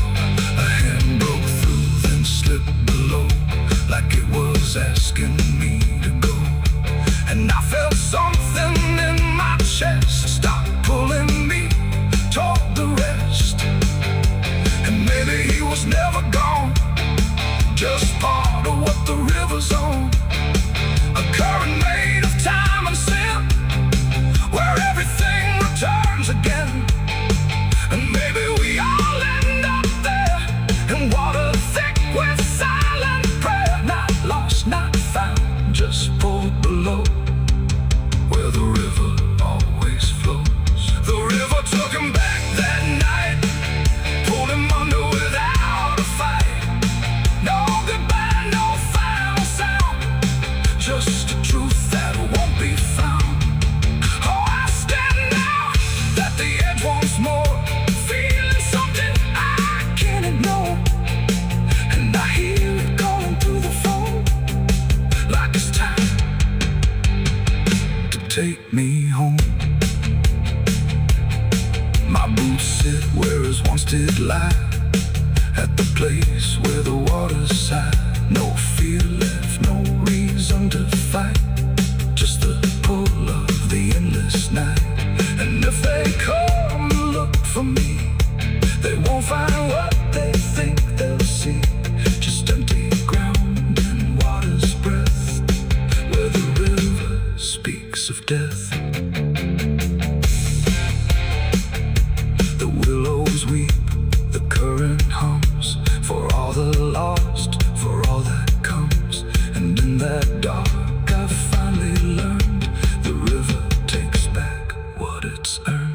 A hand broke through, then slipped below, like it was asking me to go. And I felt something in my chest stop pulling me toward the rest. And maybe he was never gone, just part of what the river's on. A current made of time and sin, where everything returns again. And maybe we all end up there, in water thick with silent prayer. Not lost, not found, just pulled below, where the river always flows. The river took him back that night, pulled him under without a fight. No goodbye, no final sound, just a truth that won't be found. Oh, I stand now at the edge once more, feeling something I can't ignore. And I hear it calling through the phone, like it's time to take me home. My boots sit where his once did lie, at the place where the water's sigh. No fear left, no reason to fight, just the pull of the endless night. And if they come look for me, they won't find what they think they'll see, just empty ground and water's breath, where the river speaks of death. The willows weep, the current hums, for all the lost, for all that comes. And in that dark I finally learned, the river takes back what it's earned.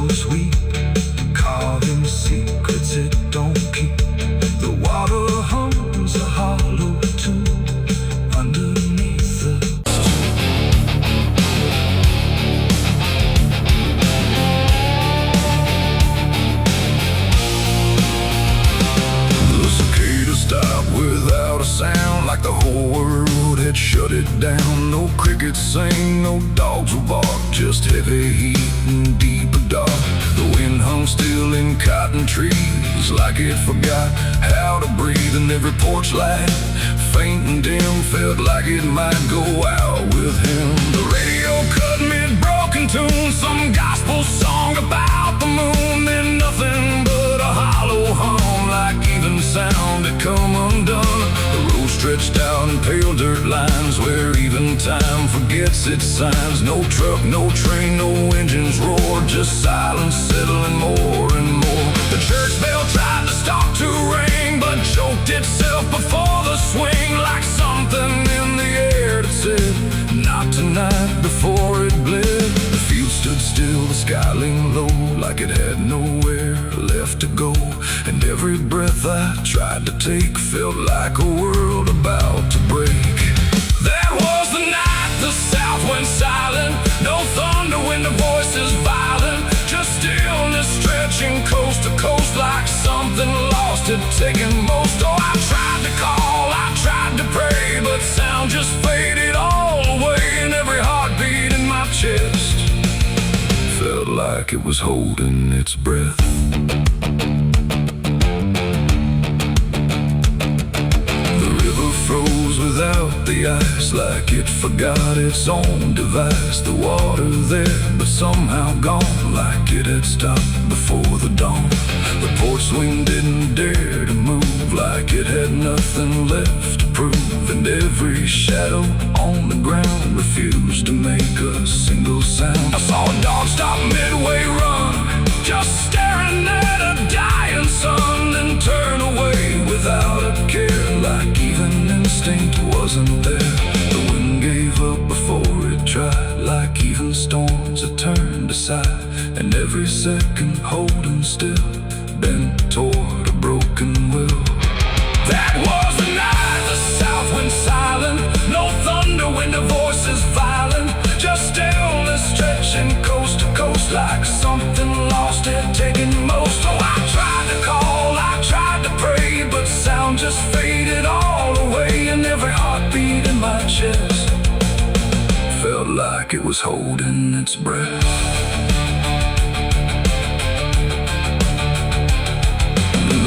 shadows weep, carving secrets it don't keep. The water hums a hollow tune underneath the cicadas stopped without a sound, like the whole world had shut it down. No crickets sing, no dogs will bark, just heavy heat and deeper dark. The wind hung still in cotton trees, like it forgot how to breathe. And every porch light, faint and dim, felt like it might go out with him. The radio cut mid-broken tune, some gospel song about the moon. Then nothing but a hollow hum, like even sound had come undone. The road stretched out in pale dirt lines, where even time forgets its signs. No truck, no train, no engines roar, just silence settling more and more. The church bell tried to stop to ring, but choked itself before the swing, like something in the air that said, not tonight, before it bled. The field stood still, the sky leaned low, like it had nowhere left to go. And every breath I tried to take felt like a world about to break. That was the night the south went silent. No thunder when the voices violent, just stillness stretching coast to coast, like something lost had taken most. Oh, I tried to call, I tried to pray, but sound just faded all away. And every heartbeat in my chest felt like it was holding its breath. Froze without the ice, like it forgot its own device. The water there, but somehow gone, like it had stopped before the dawn. The porch swing didn't dare to move, like it had nothing left to prove. And every shadow on the ground refused to make a single sound. I saw a dog stop midway run, just staring at a dying sun, then turn away without a care, like even instinct wasn't there. The wind gave up before it tried, like even storms had turned aside. And every second holding still, bent toward a broken will. That was the night the south went silent. No thunder when the voices violent, just stillness stretching coast to coast, like something lost had taken most. Oh, I tried to call, I tried to pray, but sound just faded all away. And every heartbeat in my chest felt like it was holding its breath.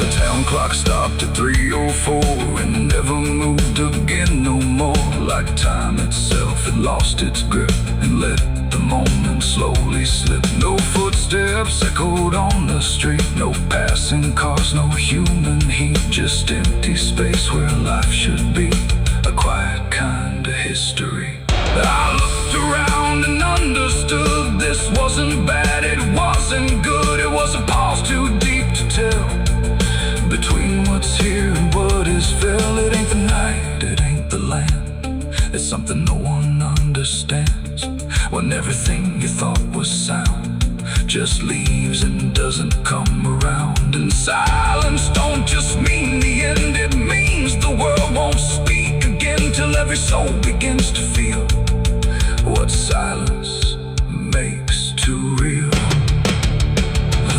The town clock stopped at 3:04 and never moved again no more, like time itself had lost its grip and let the moment slowly slip. No footsteps echoed on the street, no passing cars, no human heat, just empty space where life should be, a quiet kind of history. I looked around and understood this wasn't bad, it wasn't good. It was a pause too deep to tell, between what's here and what is fell. It ain't the night, it ain't the land, it's something no one understands. When everything you thought was sound just leaves and doesn't come around. And silence don't just mean the end, it means the world won't speak again, till every soul begins to feel what silence makes too real.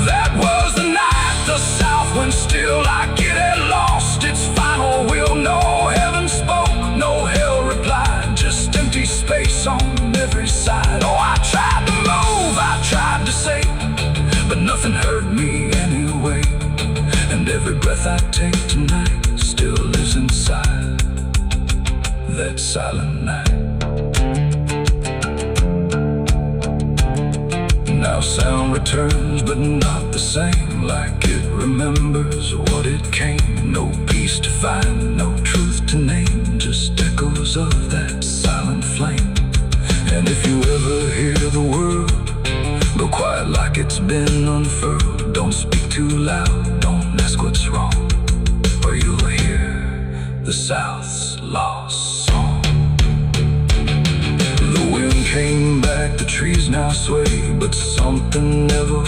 That was the night the south went still, like it had lost its final will. No heaven spoke, no hell replied, just empty space on every side. Oh, I tried to move, I tried to say, but nothing heard me anyway. And every breath I take tonight still lives inside that silent night. Now sound returns, but not the same, like it remembers what it came. No peace to find, no truth to name, just echoes of that silent flame. And if you ever hear the world go quiet like it's been unfurled, don't speak too loud, don't ask what's wrong, or you'll hear the South's lost song. The wind came back, the trees now sway, but something never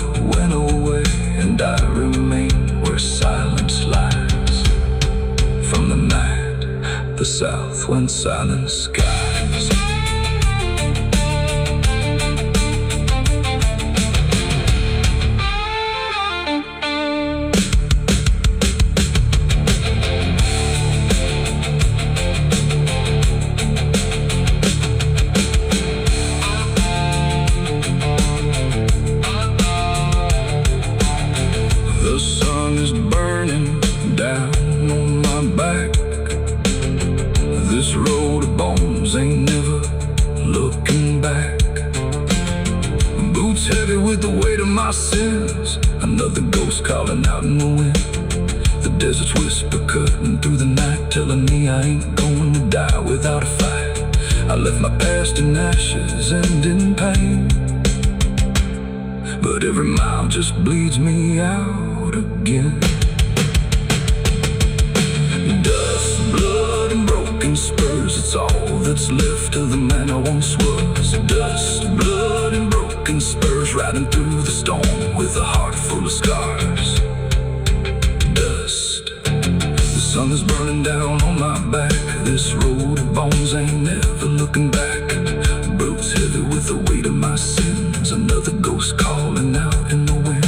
earth when silence guides. The sun is burning down on my back. This road of bones ain't never looking back. Boots heavy with the weight of my sins. Another ghost calling out in the wind. The desert's whisper cutting through the night, telling me I ain't going to die without a fight. I left my past in ashes and in pain, but every mile just bleeds me out again. Dust, blood, and broken spurs, it's all that's left of the man I once was. Dust, blood, and broken spurs, riding through the storm with a heart full of scars. Dust, the sun is burning down on my back. This road of bones ain't never looking back. Boots heavy with the weight of my sins. Another ghost calling out in the wind.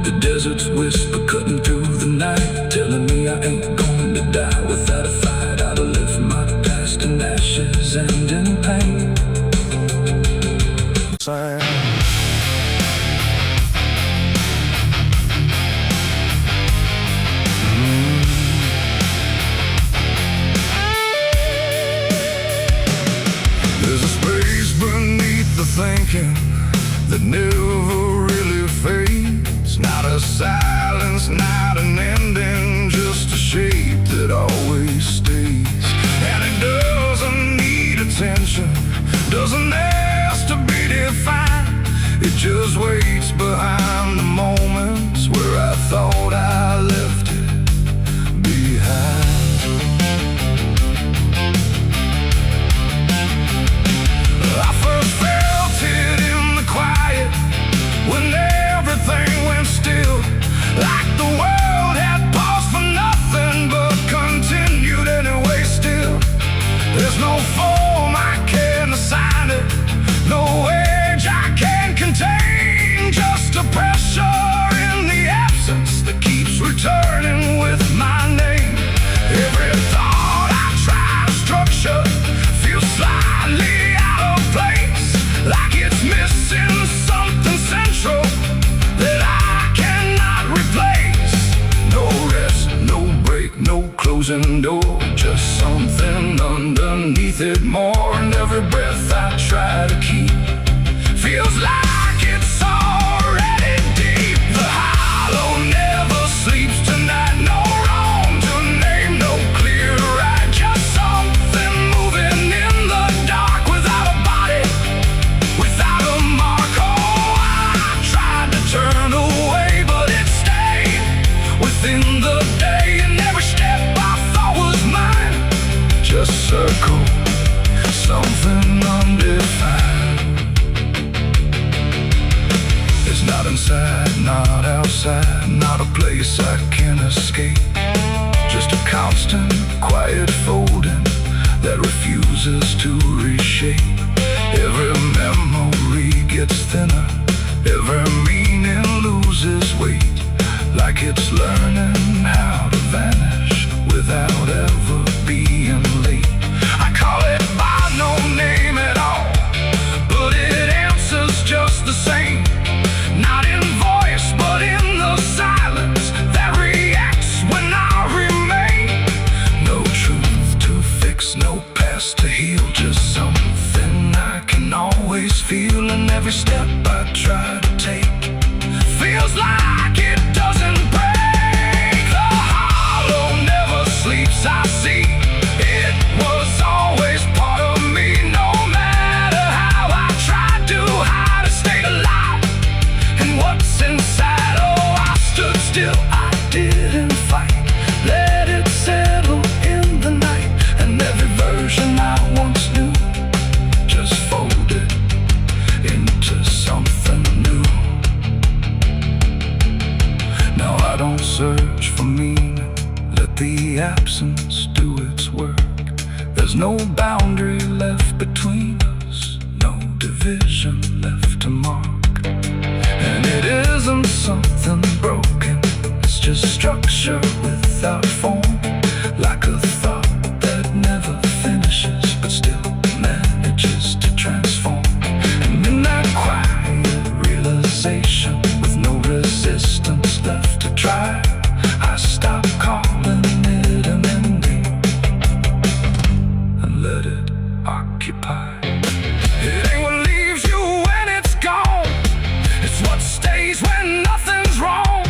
The desert's whisper cutting through the night, telling me I ain't going to die without a fight. I'd have left my past in ashes and in pain. There's a space beneath the thinking that never really fades. Not a silence, not an ending, just a shape that always stays. And it doesn't need attention, doesn't ask to be defined. It just waits behind the moments where I thought I left it behind. I first felt it in the quiet, when everything went still, like the world had paused for nothing but continued anyway still. There's no form I can assign it, no age I can contain, just a pressure in the absence that keeps returning with my name. Every thought I try to structure feels slightly out of place, like it's missing something central that I cannot replace. No rest, no break, no closing door, just something underneath it more. And every breath I try to keep feels like it's already deep. The hollow never sleeps tonight. No wrong to name, no clear right, just something moving in the dark without a body, without a mark. Oh, I tried to turn away, but it stayed within the day. And every step I thought was mine just circle, something undefined. It's not inside, not outside, not a place I can escape, just a constant, quiet folding that refuses to reshape. Every memory gets thinner, every meaning loses weight, like it's learning how to vanish without ever being late. I call it by no name at all, but it answers just the same. Not in voice, but in the silence that reacts when I remain. No truth to fix, no past to heal, just something I can always feel. And every step I try to take feels like it doesn't break. The hollow never sleeps, I see. It was always part of me, no matter how I tried to hide, it stayed alive. And what's inside, oh, I stood still, I didn't fight, let it settle in the night. And every version I once knew just folded into something new. Now I don't search for meaning, let the absence do its work. There's There's no boundary left between us, no division left to mark. And it isn't something broken, it's just structure without form. Like a thought that never finishes, but still manages to transform. And in that quiet realization, with no resistance left to try, I stop calling it an ending and let it occupy. It ain't what leaves you when it's gone, it's what stays when nothing's wrong.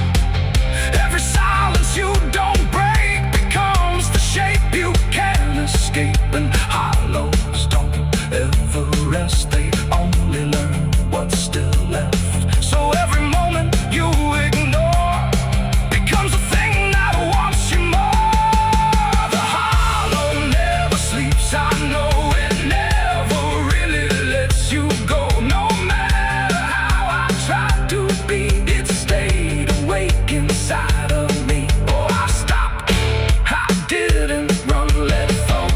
Every silence you don't break becomes the shape you can't escape. And hollows don't ever rest, they only learn what's still left. So every moment you ignore becomes a thing that wants you more. The hollow never sleeps, I know it never really lets you go. No matter how I tried to be, it stayed awake inside of me. Oh, I stopped, I didn't run, let it fall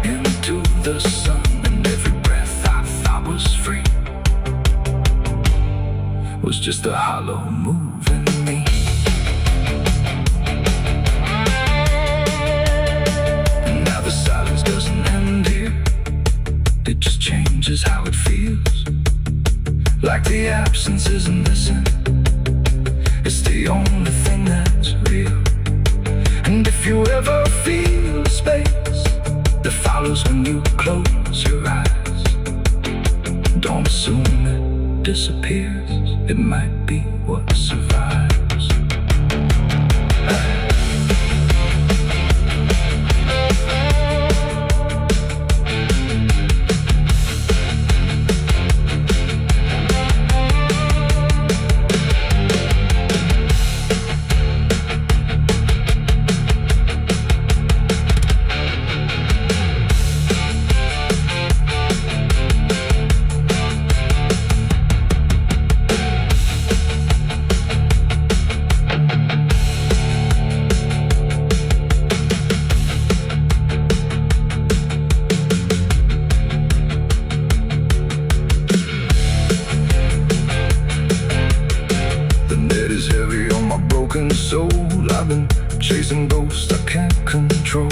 into the sun. And every breath I thought was free was just a hollow moving me. And now the silence doesn't end here, it just changes how it feels. Like the absence isn't missing, it's the only thing that's real. And if you ever feel a space that follows when you close your eyes, don't assume it disappears, it might be what survives. Soul, I've been chasing ghosts I can't control.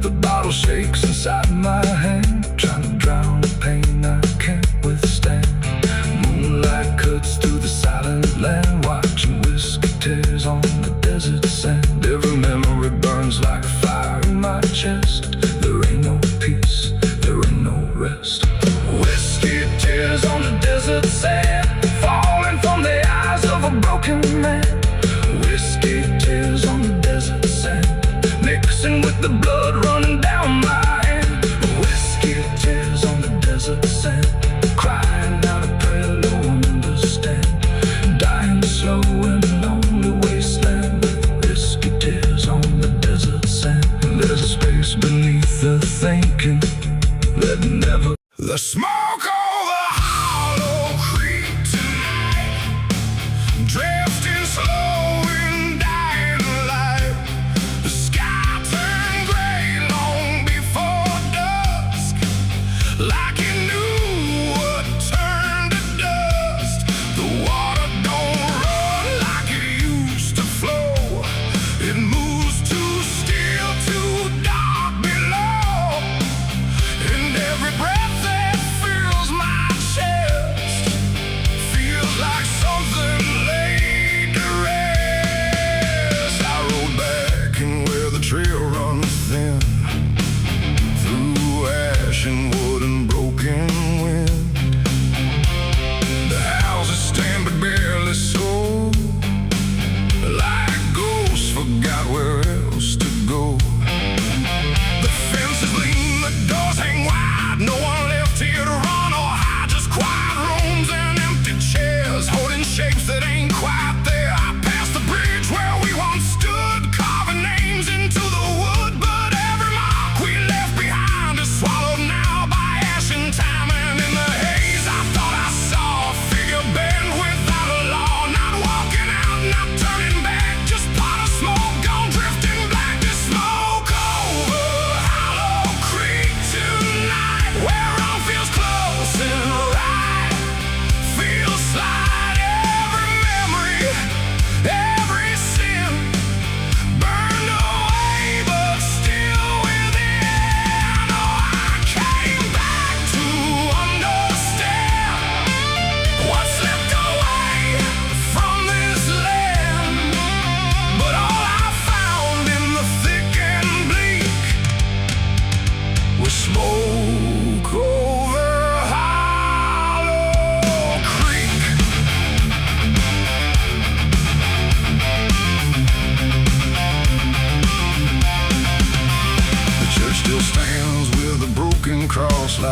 The bottle shakes inside my hand, trying to drown the pain I can't withstand. Moonlight cuts through the silent land, watching whiskey tears on the desert sand. Every memory burns like fire in my chest. There ain't no peace, there ain't no rest. Whiskey tears on the desert sand, falling from the eyes of a broken man. Whiskey tears on the desert sand, mixing with the blood running down my hand. Whiskey tears on the desert sand, crying out a prayer no one understands. Dying slow in a lonely wasteland, whiskey tears on the desert sand. There's a space beneath the thinking that never. The smoke of the hollow creep tonight, drifting slow in dying light. The sky turned gray long before dusk, like it knew what turned to dust. The water don't run like it used to flow, it moves too still, too dark below. And every breath that fills my chest feels like something laid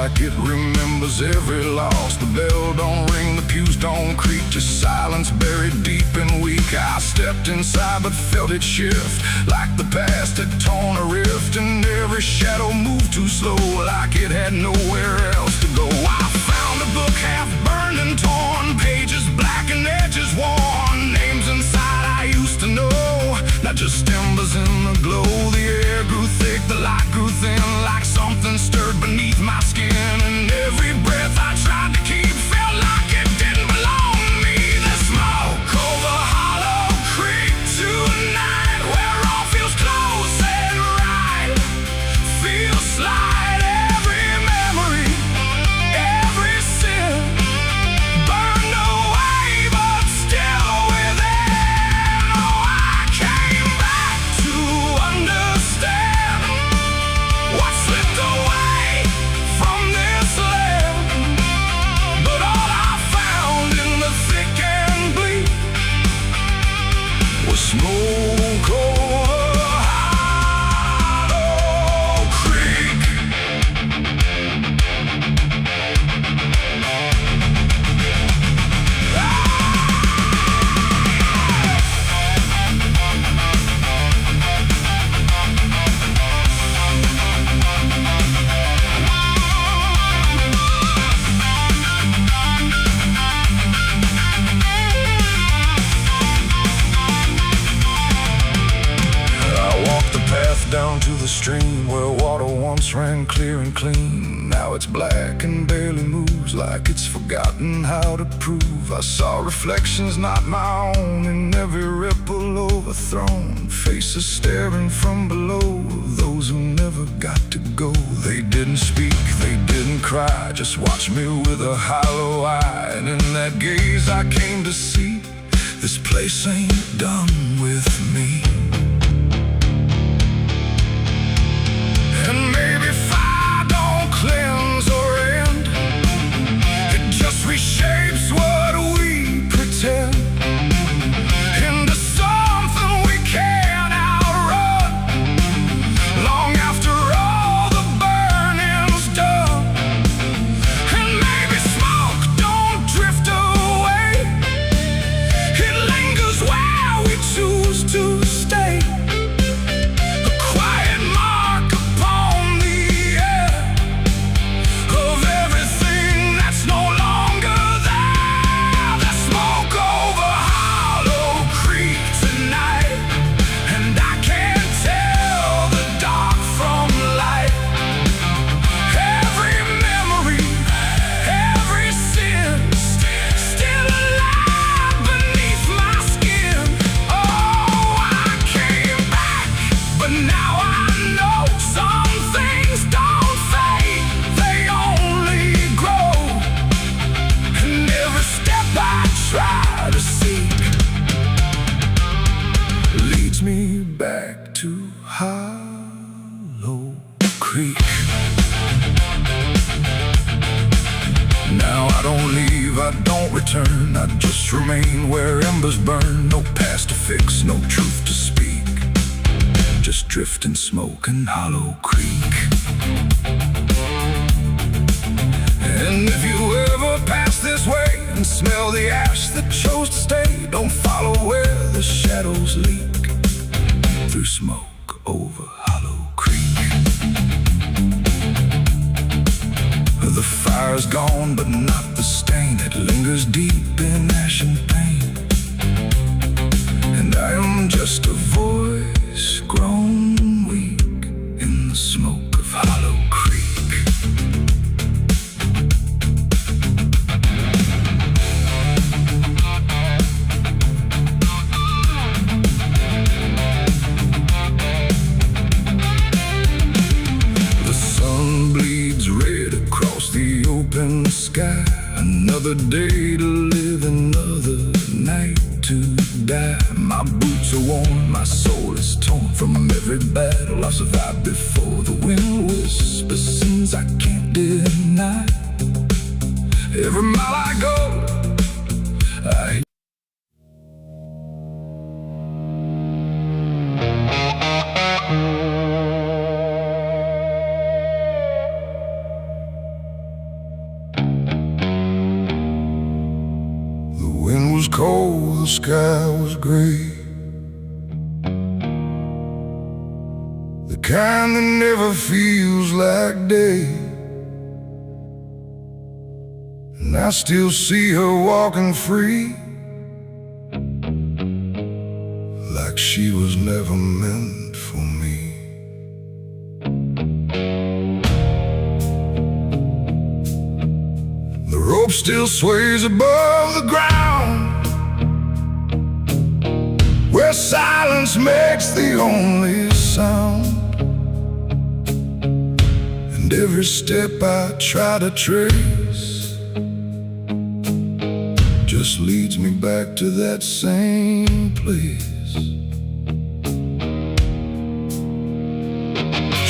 like it remembers every loss. The bell don't ring, the pews don't creak, just silence buried deep and weak. I stepped inside but felt it shift, like the past had torn a rift, and every shadow moved too slow, like it had nowhere else to go. I found a book half burned and torn, pages black and edges worn, names inside I used to know, not just embers in the glow. The air grew thick, the light grew thin, like something stirred beneath my skin, and every breath I tried to keep felt like it didn't belong to me. The smoke over Hollow Creek tonight, where all feels close and right, feels slight. Every memory, every sin burned away, but still within. Oh, I came back to understand what slipped away from this land, but all I found in the thick and bleak was smoke over Hollow Creek. I walked the path down to the stream where water once ran clear and clean. Now it's black and barely moves, like it's forgotten how to prove. I saw reflections not my own in every ripple overthrown, faces staring from below, those who never got to go. They didn't speak, they didn't cry, just watched me with a hollow eye. And in that gaze I came to see, this place ain't done with me. And maybe fire don't cleanse or end, it just reshapes what we pretend into something we can't outrun, long after all the burning's done. And maybe smoke don't drift away, it lingers where we choose to stay, a quiet mark upon the air of everything that's no longer there. The smoke over Hollow Creek tonight, and I can't tell the dark from light. Every memory, every sin, still alive beneath my skin. Oh, I came back, but now I know some things don't fade, they only grow. And every step I try to seek leads me back to Hollow Creek. Now I don't leave, I don't return, I just remain where embers burn. No past to fix, no truth to speak, just drifting smoke in Hollow Creek. And if you ever pass this way and smell the ash that chose to stay, don't follow where the shadows leak, through smoke over Hollow Creek. The fire's gone, but not the stain, it lingers deep in ash and pain. And I am just a voice grown weak in the smoke of Hollow Creek. The sun bleeds red across the open sky. Another day to live, another night to die. My boots are worn, my soul is torn from every battle I've survived before. The wind whispers sins I can't deny. Every mile I go, I sky was gray, the kind that never feels like day. And I still see her walking free, like she was never meant for me. The rope still sways above the ground, where silence makes the only sound. And every step I try to trace just leads me back to that same place.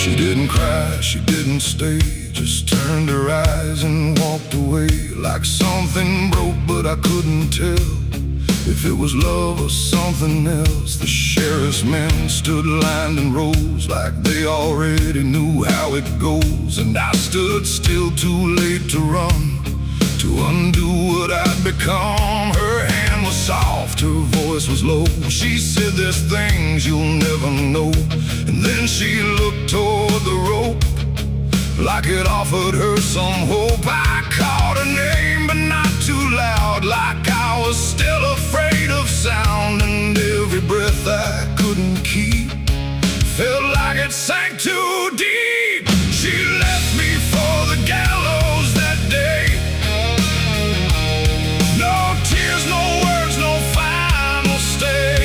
She didn't cry, she didn't stay, just turned her eyes and walked away, like something broke but I couldn't tell if it was love or something else. The sheriff's men stood lined in rows, like they already knew how it goes. And I stood still, too late to run, to undo what I'd become. Her hand was soft, her voice was low. She said, "There's things you'll never know." And then she looked toward the rope, like it offered her some hope. I called her name, but not too loud, like I was still afraid of sound. And every breath I couldn't keep felt like it sank too deep. She left me for the gallows that day. No tears, no words, no final stay,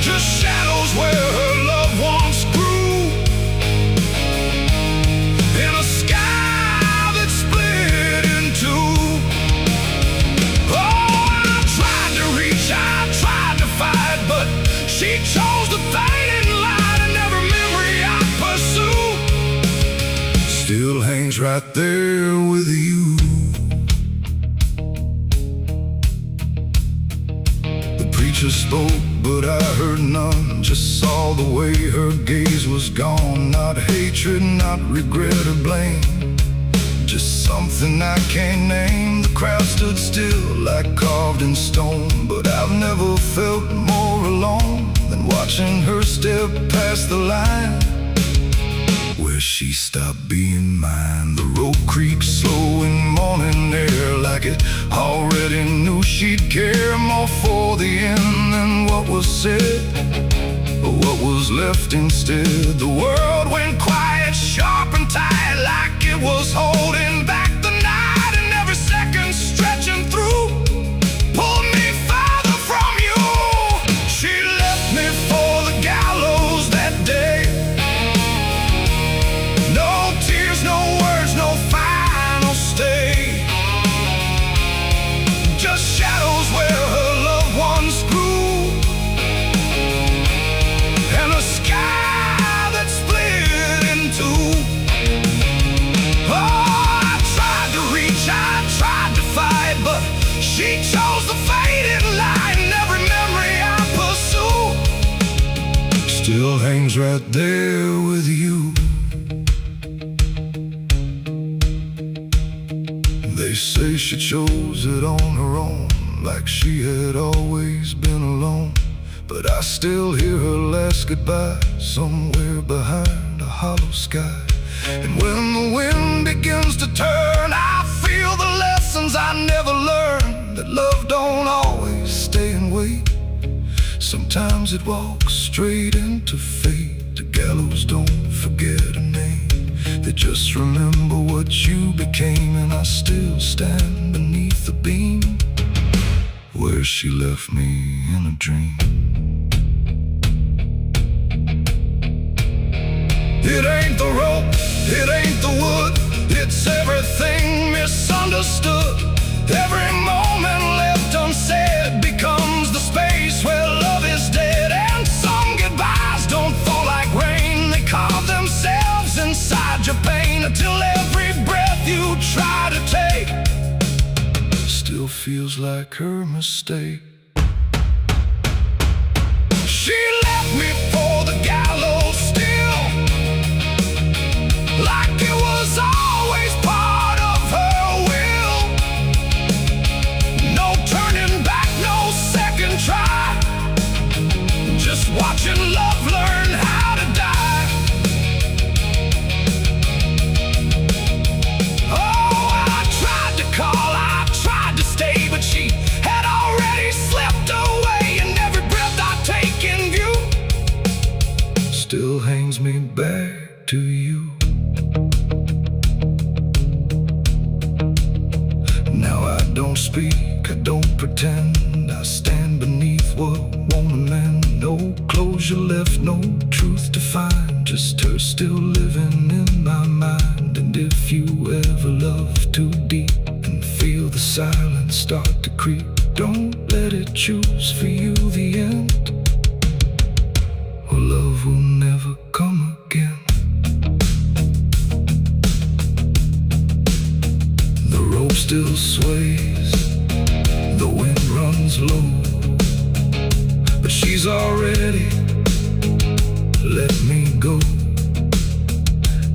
just shadows where her loved ones grew, in a sky that split in two. Oh, I tried to reach, I tried to fight, but she chose the fading light, and every memory I pursue still hangs right there with you. The preacher spoke, but I heard none, just saw the way her gaze was gone. Not hatred, not regret or blame, just something I can't name. The crowd stood still, like carved in stone, but I've never felt more alone than watching her step past the line where she stopped being mine. The rope creaked slow in morning air, like it already knew she'd care more for the end than what was said, but what was left instead. The world went quiet, sharp and tight, like it was holding back the night, and every second stretching through pulled me farther from you. She left me for the gallows that day. No tears, no words, no final stay, just shadows where her loved ones grew, and a sky that split in two. Oh, I tried to reach, I tried to fight, but she chose the fading light, and every memory I pursue still hangs right there with you. They say she chose it on her own, like she had always been alone, but I still hear her last goodbye somewhere behind a hollow sky. And when the wind begins to turn, I feel the lessons I never learned, that love don't always stay and wait. Sometimes it walks straight into fate. The gallows don't forget a name, they just remember what you became. And I still stand beneath the beam where she left me in a dream. It ain't the rope, it ain't the wood, it's everything misunderstood. Every moment left unsaid becomes the space where love is dead. And some goodbyes don't fall like rain, they carve themselves inside your pain, until every breath you try to take still feels like her mistake. She left me for the gallows still, like it was always part of her will. No turning won't pretend. I stand beneath what won't amend. No closure left, no truth to find, just her still living in my mind. And if you ever love too deep and feel the silence start to creep, don't let it choose for you the end, or love will never come again. The rope still sways, the wind runs low, but she's already let me go.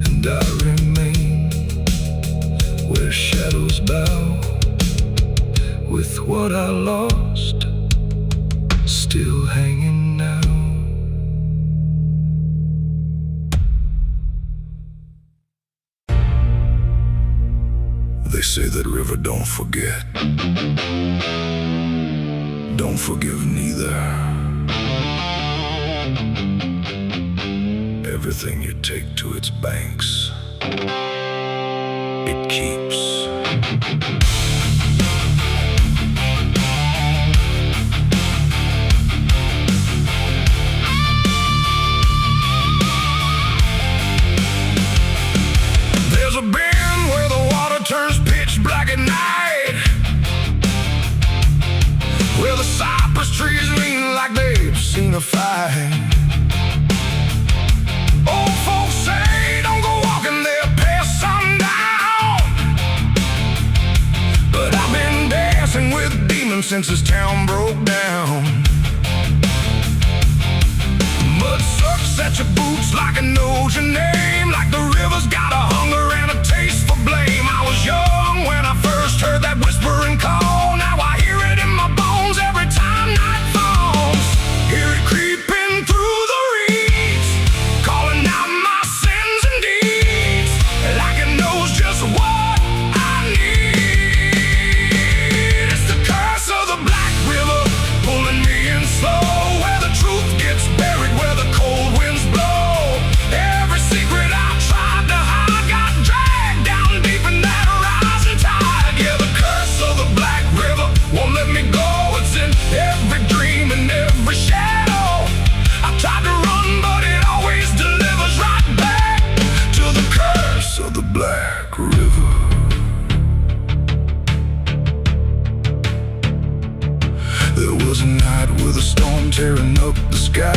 And I remain where shadows bow, with what I lost still hanging now. They say that river don't forget, don't forgive neither. Everything you take to its banks, it keeps. There's a bend where the water turns pitch black at night, where the cypress trees lean like they've seen a fight. Old folks say don't go walking there past sundown, but I've been dancing with demons since this town broke down. Mud sucks at your boots like it knows your name, like the river's got a hunger and a taste for blame. I was young when I first heard that whispering call. Now I hear it in my bones every time night falls. Hear it creeping through the reeds, calling out my sins and deeds, like it knows just what I need. It's the curse of the Black River, pulling me in slow, where the truth gets buried, where the cold winds blow. Every secret I tried to hide got dragged down deep in that rising tide. Yeah, the curse of the Black River won't let me go. It's in every dream and every shadow. I tried to run, but it always delivers right back to the curse of the Black River. There was a night with a storm tearing up the sky,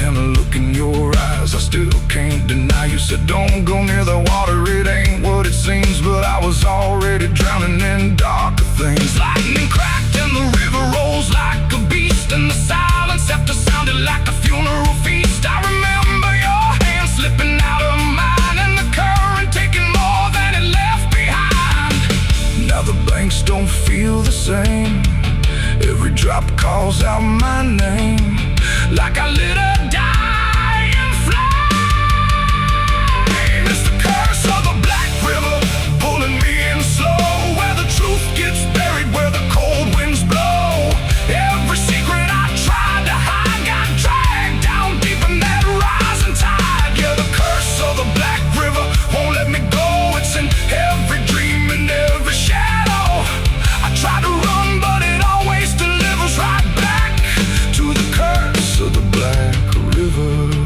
and a look in your eyes I still can't deny. You said don't go near the water, it ain't what it seems, but I was already drowning in darker things. Lightning cracked and the river rolls like a beast, and the silence after sounded like a funeral feast. I remember your hand slipping out of mine, and the current taking more than it left behind. Now the banks don't feel the same, every drop calls out my name, like I lit a dying flame. It's the curse of the Black River, pulling me in slow, where the truth gets buried, where the cold winds blow. Every secret I tried to hide got dragged down deep in that rising tide. Yeah, the curse of the Black River won't let me go. It's in every dream and every shadow. I try to run, but it always delivers right back to the curse of the Black River.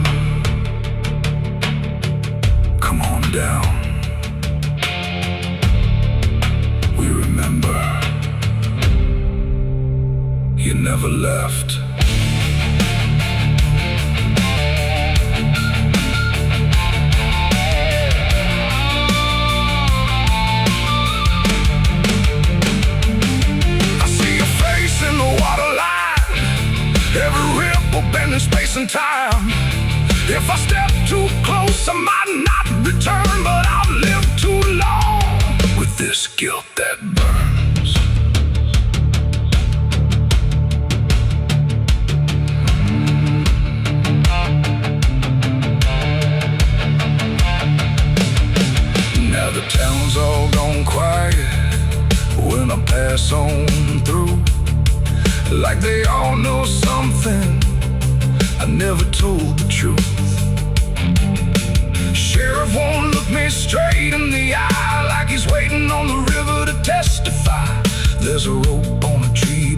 Come on down, we remember you never left. I see your face in the waterline, every ripple bending space and time. If I step too close, I might not return, but I've lived too long with this guilt that burns. Now the town's all gone quiet when I pass on through, like they all know something I never told the truth. Sheriff won't look me straight in the eye, like he's waiting on the river to testify. There's a rope on a tree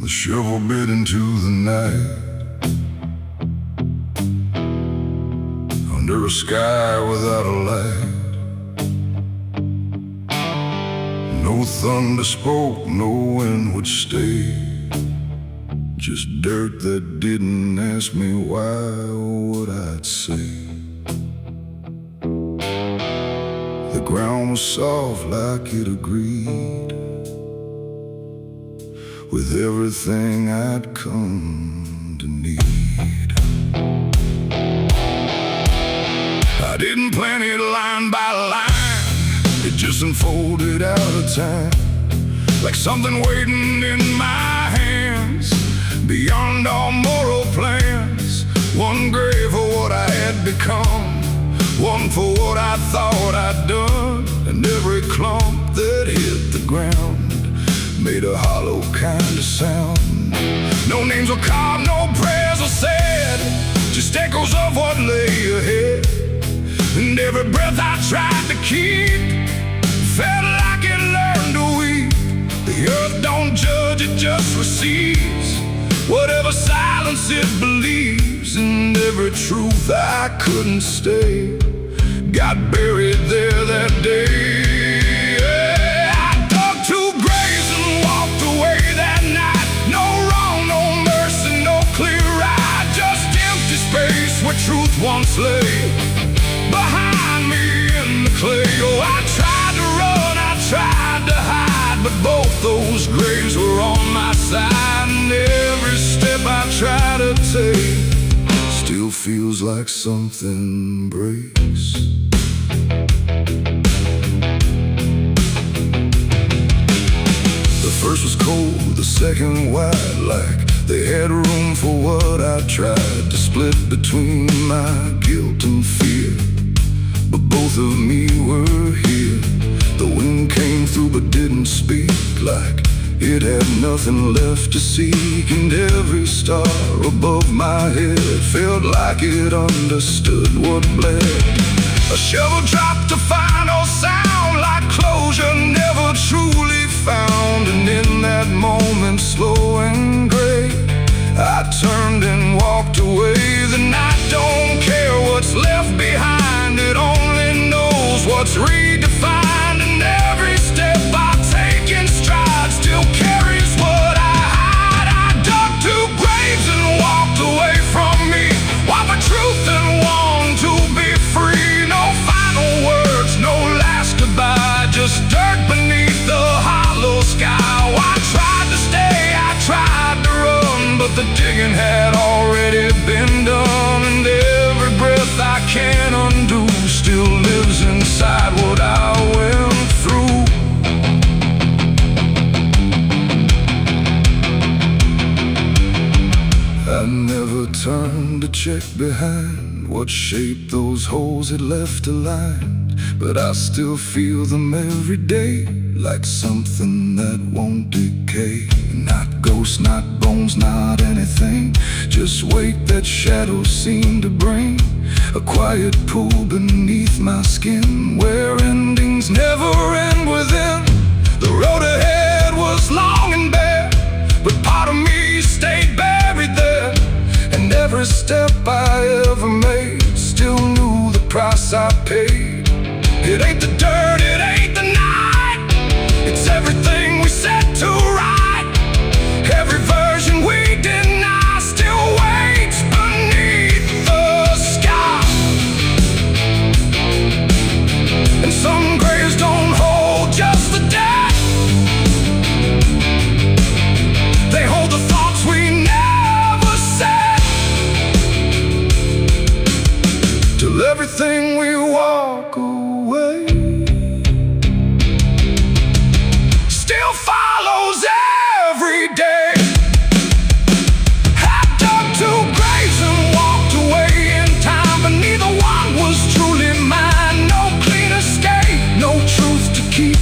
The shovel bit into the night, under a sky without a light. No thunder spoke, no wind would stay, just dirt that didn't ask me why or what I'd say. The ground was soft like it agreed with everything I'd come to need. I didn't plan it line by line, it just unfolded out of time, like something waiting in my hands, beyond all moral plans. One grave for what I had become, one for what I thought I'd done, and every clump that hit the ground made a hollow kind of sound. No names were carved, no prayers were said, just echoes of what lay ahead. And every breath I tried to keep felt like it learned to weep. The earth don't judge, it just receives whatever silence it believes. And every truth I couldn't stay got buried there that day. Where truth once lay behind me in the clay. Oh, I tried to run, I tried to hide, but both those graves were on my side. And every step I try to take still feels like something breaks. The first was cold, the second wide, like they had room for what I tried to split between my guilt and fear. But both of me were here. The wind came through but didn't speak, like it had nothing left to seek. And every star above my head felt like it understood what bled. A shovel dropped a final sound, like closure never truly found. And in that moment, slow and gray, I turned and walked away. The night don't care what's left behind, it only knows what's redefined. And every step I take in stride still carries what I hide. I dug two graves and walked away from me, one for truth and one to be free. No final words, no last goodbye, just dirt beneath the hollow sky. Oh, I tried to stay, I tried to run, but the digging had already been done. And every breath I can't undo still lives inside what I went through. I never turned to check behind what shape those holes had left aligned, but I still feel them every day, like something that won't decay. Not ghosts, not bones, not anything, just weight that shadows seem to bring. A quiet pool beneath my skin, where endings never end within. The road ahead was long and bare, but part of me stayed buried there. And every step I ever made still knew the price I paid. It ain't the dirt, it ain't the night, it's everything we set to right. Every version we deny still waits beneath the sky. And some graves don't hold just the dead, they hold the thoughts we never said. Till everything we walk away still follows every day. I dug two graves and walked away in time, but neither one was truly mine. No clean escape, no truth to keep,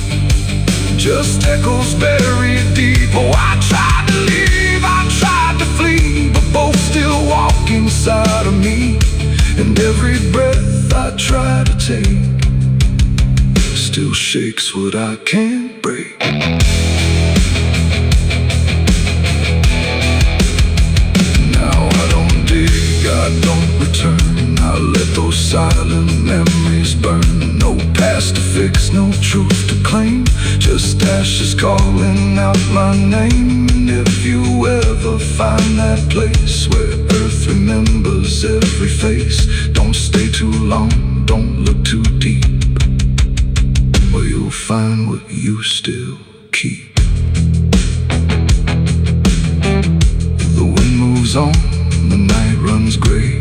just echoes buried deep. Oh, I tried to leave, I tried to flee, but both still walking inside of me, and every breath I try to take still shakes what I can't break. Now I don't dig, I don't return. I let those silent memories burn. No past to fix, no truth to claim, just ashes calling out my name. And if you ever find that place where earth remembers every face, don't stay too long, don't look too deep, or you'll find what you still keep. The wind moves on, the night runs gray,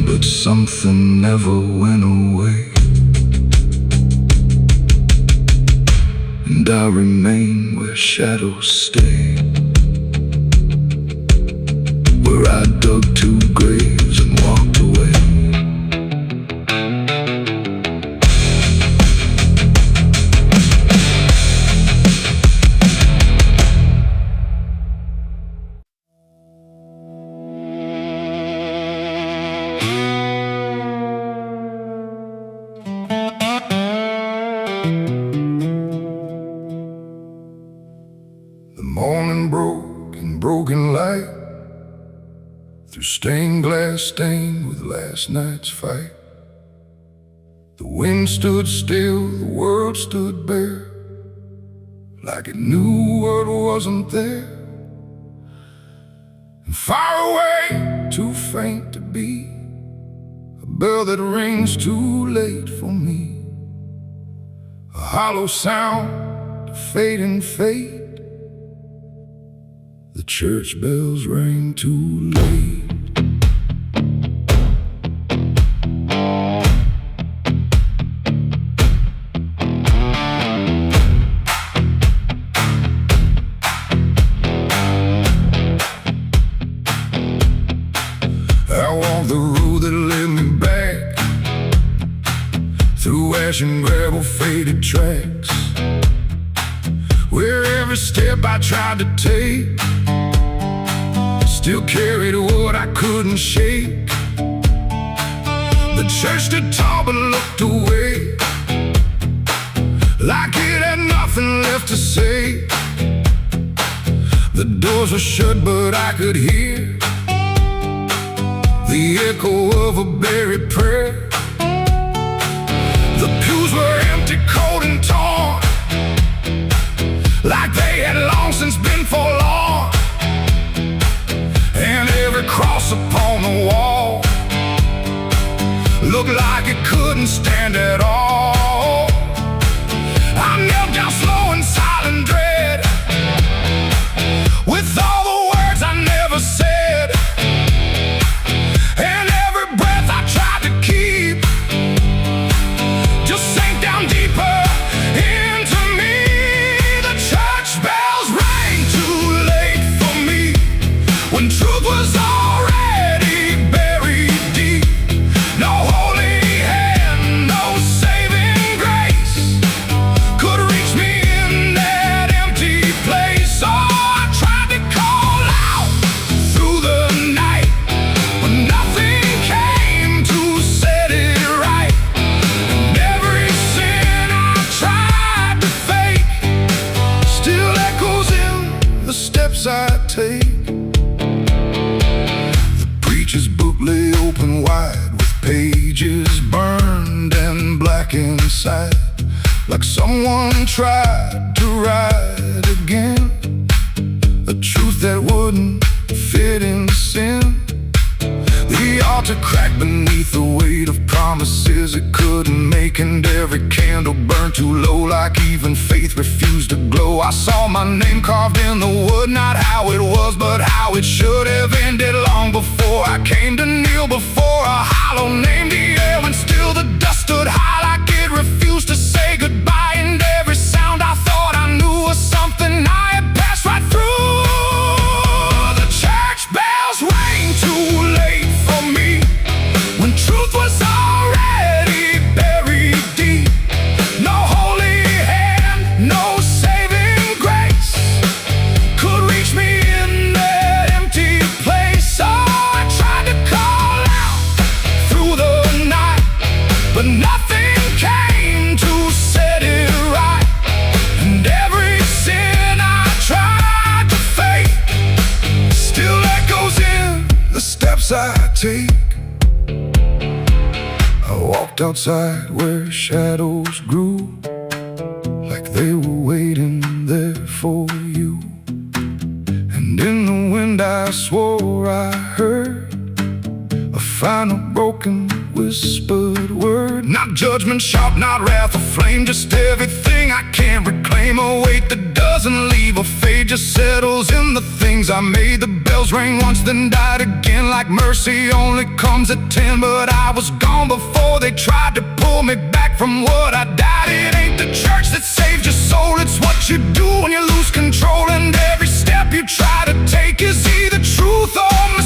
but something never went away. And I remain where shadows stay, where I dug two graves and walked away. The morning broke in broken light, through stained glass stained with last night's fight. The wind stood still, the world stood bare, like it knew what wasn't there. And far away, too faint to be, a bell that rings too late for me, a hollow sound, a fading fate. The church bells rang too late. I walked the road that led me back, through ash and gravel faded tracks, where every step I tried to take still carried what I couldn't shake. The church stood tall but looked away, like it had nothing left to say. The doors were shut but I could hear the echo of a buried prayer. The pews were empty, cold and torn, like they had long since been forlorn. And every cross upon the wall looked like it couldn't stand at all. I knelt down slow in silent dread, with all the words I never said, and every breath I tried to keep just sank down deeper into me. The church bells rang too late for me, when truth was already buried deep. No holy hand, no saving grace could reach me in that empty place. Oh, I tried to call out through the night, but nothing came to set it right. And every sin I tried to fake still echoes in the steps I take. Preacher's book lay open wide, with pages burned and black inside, like someone tried to write again a truth that wouldn't fit in sin. The altar cracked beneath the weight of promises it couldn't make, and every candle burned too low, like even faith refused to glow. I saw my name carved in the wood, not how it was, but how it should have ended long before I came to kneel before a hollow named the air, when still the dust stood high, like it refused to say goodbye. And every sound I thought I knew was something I had passed right through. The church bells rang too late for me, when truth was already buried deep. No holy hand, no saving grace could reach me in that empty steps I take. I walked outside where shadows grew, like they were waiting there for you. And in the wind I swore I heard a final broken whispered word. Not judgment sharp, not wrath or flame, just everything I can't reclaim. A weight that doesn't leave a fade, just settles in the things I made. The bells rang once, then died again, like mercy only comes at 10. But I was gone before they tried to pull me back from what I died. It ain't the church that saves your soul, it's what you do when you lose control. And every step you try to take is either truth or